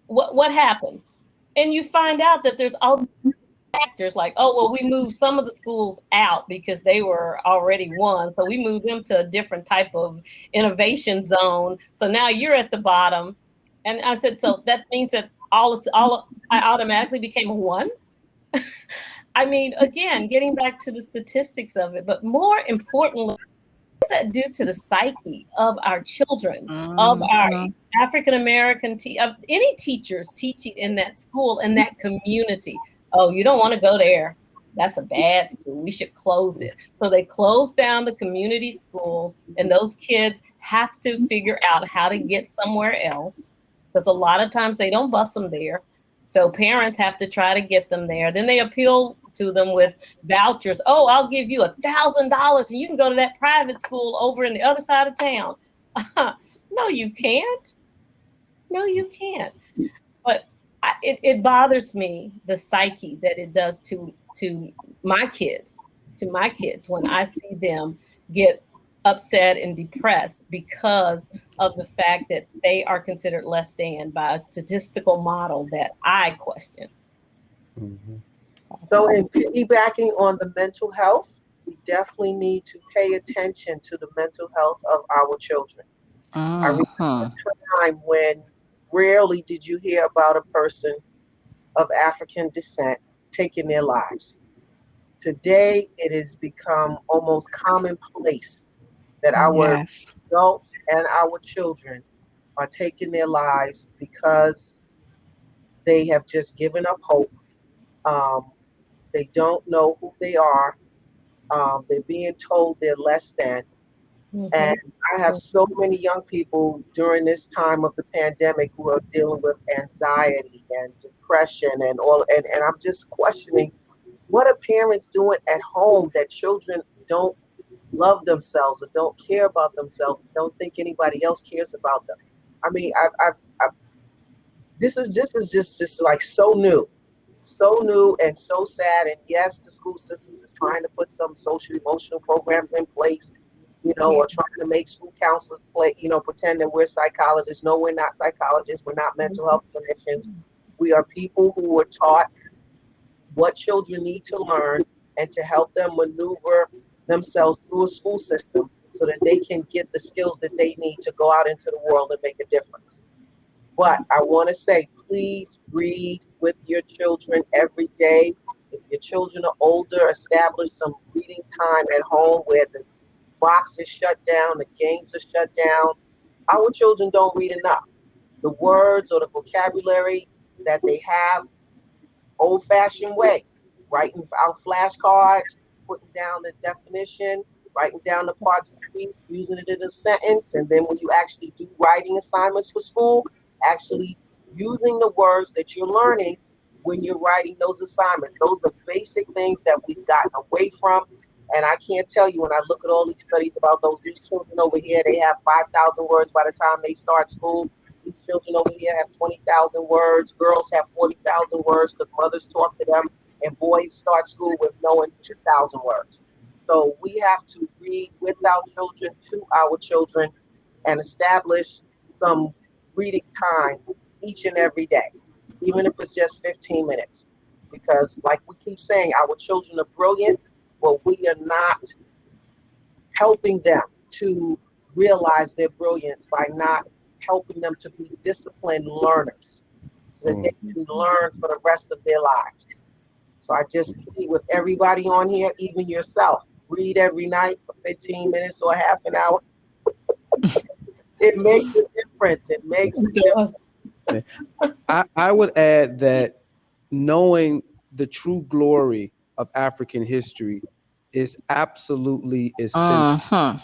What happened? And you find out that there's all factors like, we moved some of the schools out because they were already one. So we moved them to a different type of innovation zone. So now you're at the bottom. And I said, so that means that I automatically became a 1. I mean, again, getting back to the statistics of it, but more importantly, what does that do to the psyche of our children, of our African-American, of any teachers teaching in that school, in that community? Oh, you don't want to go there. That's a bad school. We should close it. So they close down the community school, and those kids have to figure out how to get somewhere else because a lot of times they don't bus them there. So parents have to try to get them there. Then they appeal to them with vouchers. Oh, I'll give you $1,000 and you can go to that private school over in the other side of town. No, you can't. No, you can't. But it bothers me, the psyche that it does to my kids, when I see them get upset and depressed because of the fact that they are considered less than by a statistical model that I question. So in piggybacking on the mental health, we definitely need to pay attention to the mental health of our children. I remember a time when rarely did you hear about a person of African descent taking their lives. Today, it has become almost commonplace that our Yes. adults and our children are taking their lives because they have just given up hope. Um, they don't know who they are. They're being told they're less than. And I have so many young people during this time of the pandemic who are dealing with anxiety and depression and all, and I'm just questioning, what are parents doing at home that children don't love themselves or don't care about themselves, don't think anybody else cares about them? I mean, I've this is just like so new and so sad. And yes, the school system is trying to put some social emotional programs in place, or trying to make school counselors play, pretend that we're psychologists. No, we're not psychologists. We're not mental health clinicians. We are people who were taught what children need to learn and to help them maneuver themselves through a school system so that they can get the skills that they need to go out into the world and make a difference. But I want to say, please read with your children every day. If your children are older, establish some reading time at home where the box is shut down, the games are shut down. Our children don't read enough. The words or the vocabulary that they have, old-fashioned way, writing out flashcards, putting down the definition, writing down the parts of speech, using it in a sentence, and then when you actually do writing assignments for school, actually using the words that you're learning when you're writing those assignments. Those are basic things that we've gotten away from. And I can't tell you, when I look at all these studies about these children over here, they have 5,000 words by the time they start school. These children over here have 20,000 words. Girls have 40,000 words because mothers talk to them, and boys start school with knowing 2,000 words. So we have to read with our children, to our children, and establish some reading time each and every day, even if it's just 15 minutes. Because like we keep saying, our children are brilliant, but we are not helping them to realize their brilliance by not helping them to be disciplined learners so that they can learn for the rest of their lives. So I just plead with everybody on here, even yourself, read every night for 15 minutes or half an hour. It makes a difference. It makes a difference. I would add that knowing the true glory of African history is absolutely essential.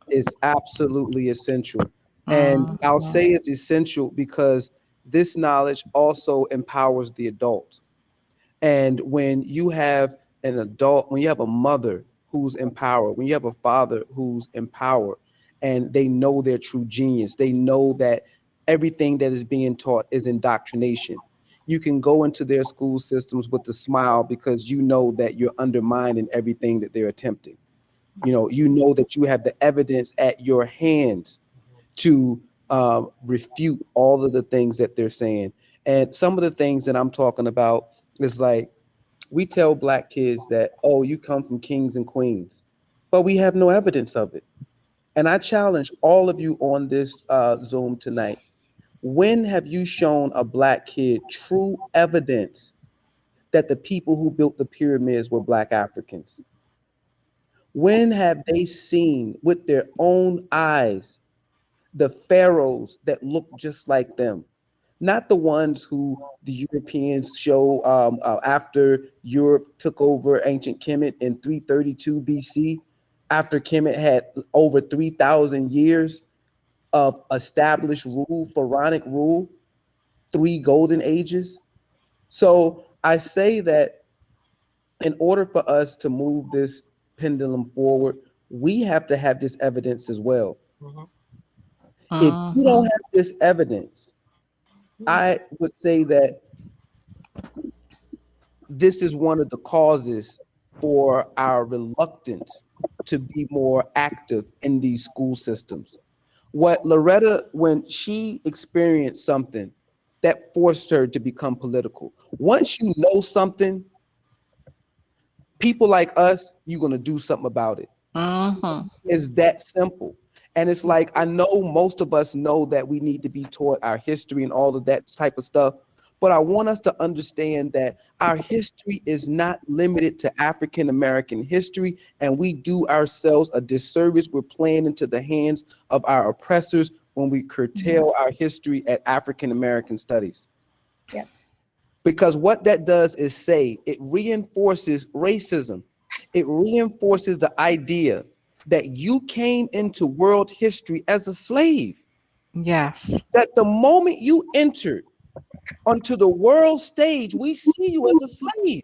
Is absolutely essential. And I'll say it's essential because this knowledge also empowers the adult. And when you have an adult, when you have a mother who's empowered, when you have a father who's empowered, and they know their true genius, they know that everything that is being taught is indoctrination. You can go into their school systems with a smile because you know that you're undermining everything that they're attempting. You know that you have the evidence at your hands to refute all of the things that they're saying. And some of the things that I'm talking about is like, we tell Black kids that, oh, you come from kings and queens, but we have no evidence of it. And I challenge all of you on this Zoom tonight. When have you shown a Black kid true evidence that the people who built the pyramids were Black Africans? When have they seen with their own eyes the pharaohs that look just like them? Not the ones who the Europeans show after Europe took over ancient Kemet in 332 BC, after Kemet had over 3,000 years of established rule, pharaonic rule, 3 golden ages. So I say that in order for us to move this pendulum forward, we have to have this evidence as well. If you don't have this evidence, I would say that this is one of the causes for our reluctance to be more active in these school systems. What LaRita, when she experienced something that forced her to become political, once you know something, people like us, you're going to do something about it. It's that simple. And it's like, I know most of us know that we need to be taught our history and all of that type of stuff, But I want us to understand that our history is not limited to African American history, and we do ourselves a disservice. We're playing into the hands of our oppressors when we curtail our history at African American studies. Yeah. Because what that does is say it reinforces racism. It reinforces the idea that you came into world history as a slave. Yes. That the moment you entered onto the world stage, we see you as a slave.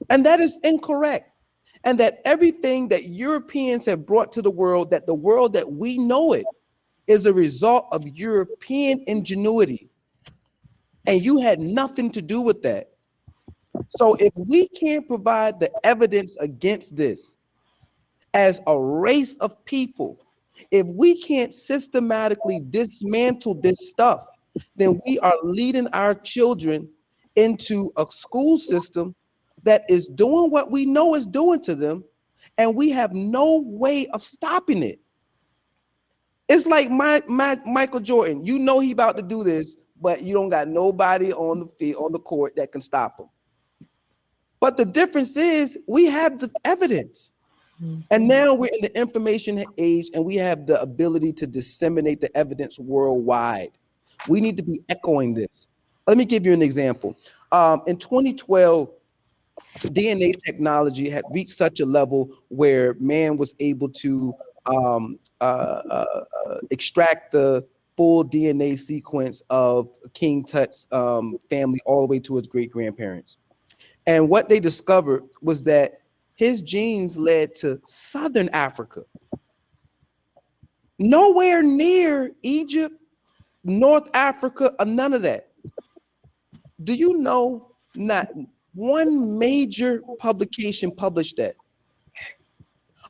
And that is incorrect. And that everything that Europeans have brought to the world that we know it, is a result of European ingenuity. And you had nothing to do with that. So if we can't provide the evidence against this as a race of people, if we can't systematically dismantle this stuff, then we are leading our children into a school system that is doing what we know is doing to them, and we have no way of stopping it. It's like my Michael Jordan. You know he about to do this, but you don't got nobody on the field, on the court that can stop him. But the difference is we have the evidence. And now we're in the information age, and we have the ability to disseminate the evidence worldwide. We need to be echoing this. Let me give you an example. In 2012, DNA technology had reached such a level where man was able to extract the full DNA sequence of King Tut's family all the way to his great-grandparents. And what they discovered was that his genes led to Southern Africa. Nowhere near Egypt, North Africa, or none of that. Do you know not one major publication published that?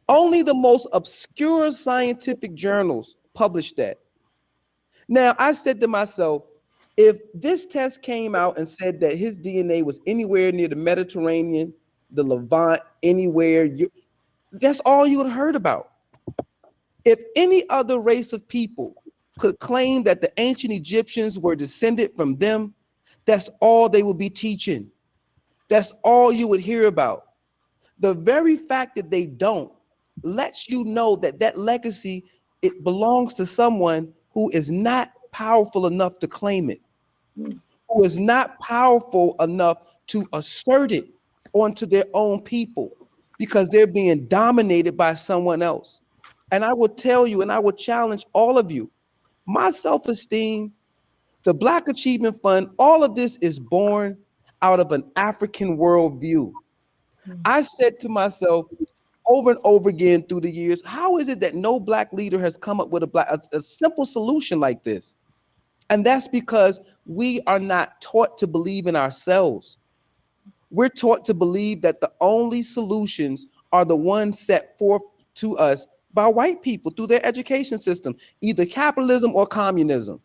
Only the most obscure scientific journals published that. Now, I said to myself, if this test came out and said that his DNA was anywhere near the Mediterranean, the Levant, anywhere, that's all you would have heard about. If any other race of people could claim that the ancient Egyptians were descended from them, that's all they would be teaching. That's all you would hear about. The very fact that they don't lets you know that that legacy, it belongs to someone who is not powerful enough to claim it, who is not powerful enough to assert it onto their own people, because they're being dominated by someone else. And I will tell you, and I will challenge all of you, my self-esteem, the Black Achievement Fund, all of this is born out of an African worldview. I said to myself over and over again through the years, how is it that no Black leader has come up with a simple solution like this? And that's because we are not taught to believe in ourselves. We're taught to believe that the only solutions are the ones set forth to us by white people through their education system, either capitalism or communism.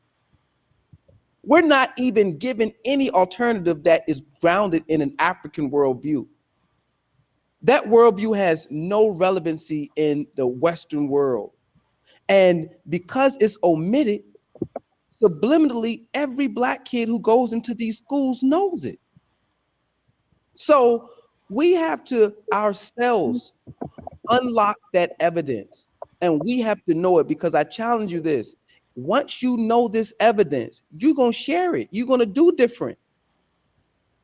We're not even given any alternative that is grounded in an African worldview. That worldview has no relevancy in the Western world. And because it's omitted, subliminally, every Black kid who goes into these schools knows it. So we have to ourselves unlock that evidence, and we have to know it, because I challenge you this. Once you know this evidence, you're going to share it. You're going to do different.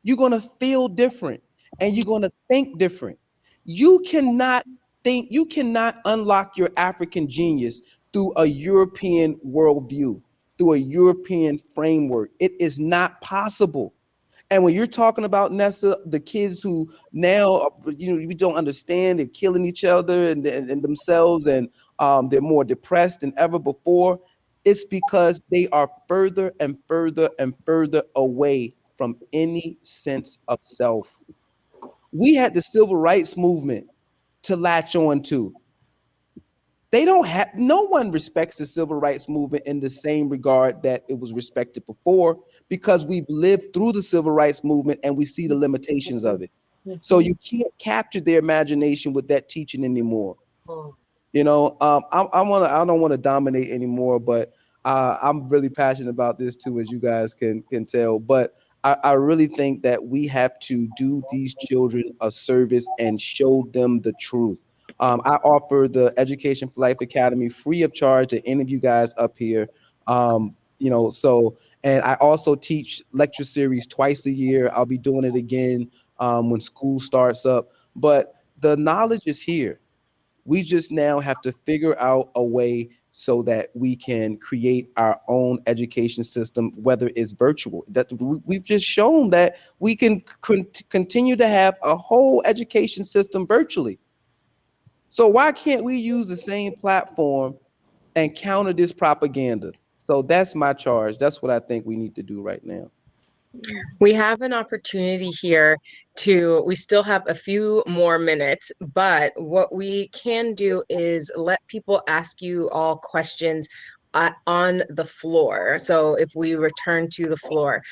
You're going to feel different, and you're going to think different. You cannot unlock your African genius through a European worldview, through a European framework. It is not possible. And when you're talking about, Nesa, the kids who now, we don't understand, they're killing each other and themselves, and they're more depressed than ever before, it's because they are further and further and further away from any sense of self. We had the civil rights movement to latch on to. No one respects the civil rights movement in the same regard that it was respected before, because we've lived through the civil rights movement and we see the limitations of it. So you can't capture their imagination with that teaching anymore. I don't want to dominate anymore, but I'm really passionate about this too, as you guys can tell. But I really think that we have to do these children a service and show them the truth. I offer the Education for Life Academy free of charge to any of you guys up here. And I also teach lecture series twice a year. I'll be doing it again when school starts up. But the knowledge is here. We just now have to figure out a way so that we can create our own education system, whether it's virtual. That we've just shown that we can continue to have a whole education system virtually. So why can't we use the same platform and counter this propaganda? So that's my charge. That's what I think we need to do right now. We have an opportunity here we still have a few more minutes, but what we can do is let people ask you all questions on the floor. So if we return to the floor,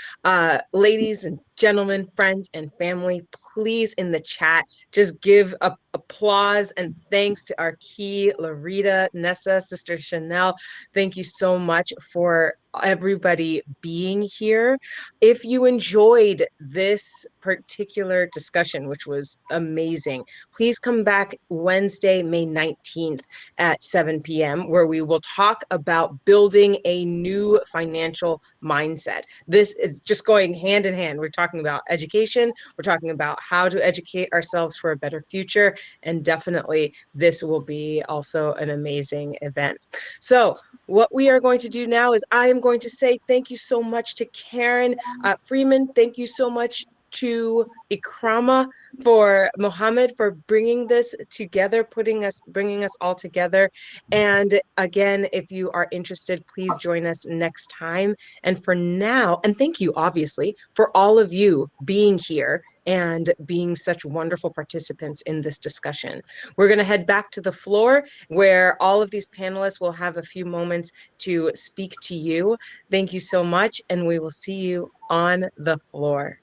ladies and gentlemen, friends and family, please in the chat, just give applause and thanks to Arkee, LaRita, Nesa, Sister Chanelle. Thank you so much for everybody being here. If you enjoyed this particular discussion, which was amazing, please come back Wednesday, May 19th at 7 p.m., where we will talk about building a new financial mindset. This is just going hand in hand. We're talking about education. We're talking about how to educate ourselves for a better future. And definitely this will be also an amazing event. So what we are going to do now is I am going to say thank you so much to Karen Freeman. Thank you so much to Ikrama, for Mohammed, for bringing this together, bringing us all together. And again, if you are interested, please join us next time. And for now, and thank you, obviously, for all of you being here and being such wonderful participants in this discussion. We're going to head back to the floor where all of these panelists will have a few moments to speak to you. Thank you so much, and we will see you on the floor.